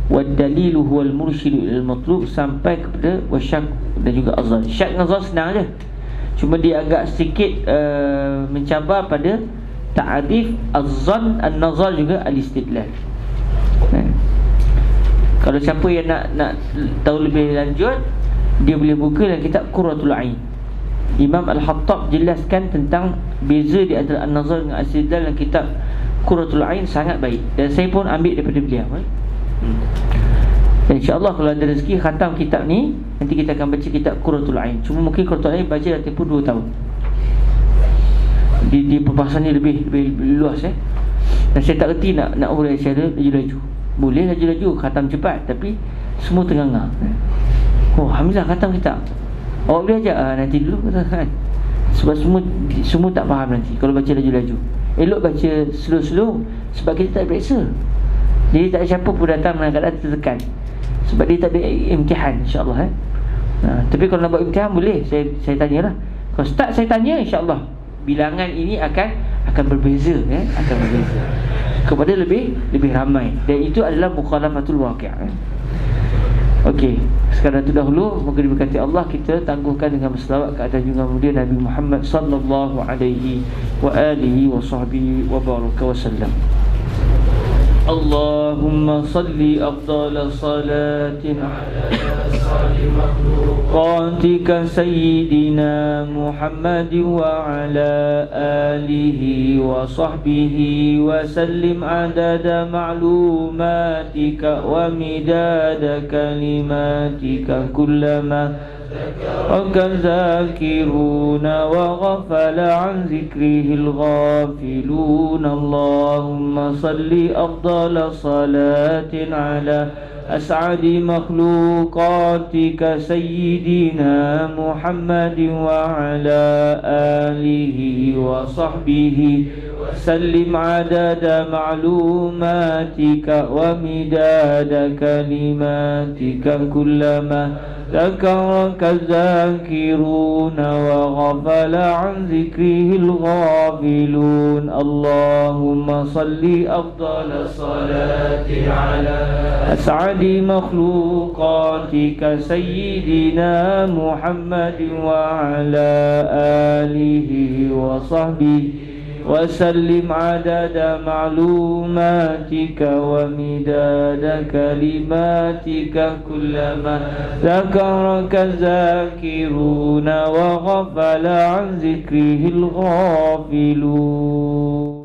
wad dalilu huwal mursyidu ilal matlub sampai kepada wasyak dan juga azan. Syak dengan azan senang je. Cuma dia agak sedikit mencabar pada ta'rif az-zann, an-nazar juga al-istidlal. Kalau siapa yang nak tahu lebih lanjut, dia boleh buka dalam kitab Qurratul Ain. Imam Al-Hattab jelaskan tentang beza di antara an-nazar dengan al-istidlal dalam kitab Qurratul Ain, sangat baik. Dan saya pun ambil daripada beliau. Dan insyaAllah kalau ada rezeki khatam kitab ni, nanti kita akan baca kitab Qurratul Ain. Cuma mungkin Qurratul Ain baca dah tempoh 2 tahun. Di perbahasan ni lebih luas Dan saya tak reti nak urai secara laju-laju. Boleh laju-laju khatam cepat, tapi semua tengah-tengah. Alhamdulillah khatam kitab. Awak boleh ajar nanti dulu kan. Sebab semua tak faham nanti kalau baca laju-laju. Elok baca slow-slow, sebab kita tak periksa. Jadi tak ada siapa pun datang dengan keadaan tertekan, sebab dia tak ada imtihan insyaAllah tapi kalau nak buat imtihan boleh, saya tanyalah. Kalau start saya tanya, insyaAllah bilangan ini akan berbeza akan berbeza kepada lebih ramai. Dan itu adalah mukhalafatul waqi'. Okey, sekarang itu dahulu. Moga diberkati Allah. Kita tangguhkan dengan berselawat ke atas junjungan mulia Nabi Muhammad sallallahu alaihi wa alihi wa sahbihi wa baraka wa sallam. Allahumma salli afdala salatin ala makhluqatika sayyidina Muhammad wa ala alihi wa sahbihi wa sallim adada ma'lumatika wa midada kalimatika kullama ذاكرون وغفل عن ذكره الغافلون اللهم صل أفضل صلاة على أسعد مخلوقاتك سيدنا محمد وعلى آله وصحبه وسلم عدد معلوماتك ومداد كلماتك كلما ذكرك الذاكرون وغفل عن ذكره الغافلون اللهم صل أفضل الصلاة على أسعد مخلوقاتك سيدنا محمد وعلى آله وصحبه وسلم عدد معلوماتك ومداد كلماتك كلما ذكرك الذاكرون وغفل عن ذكره الغافلون.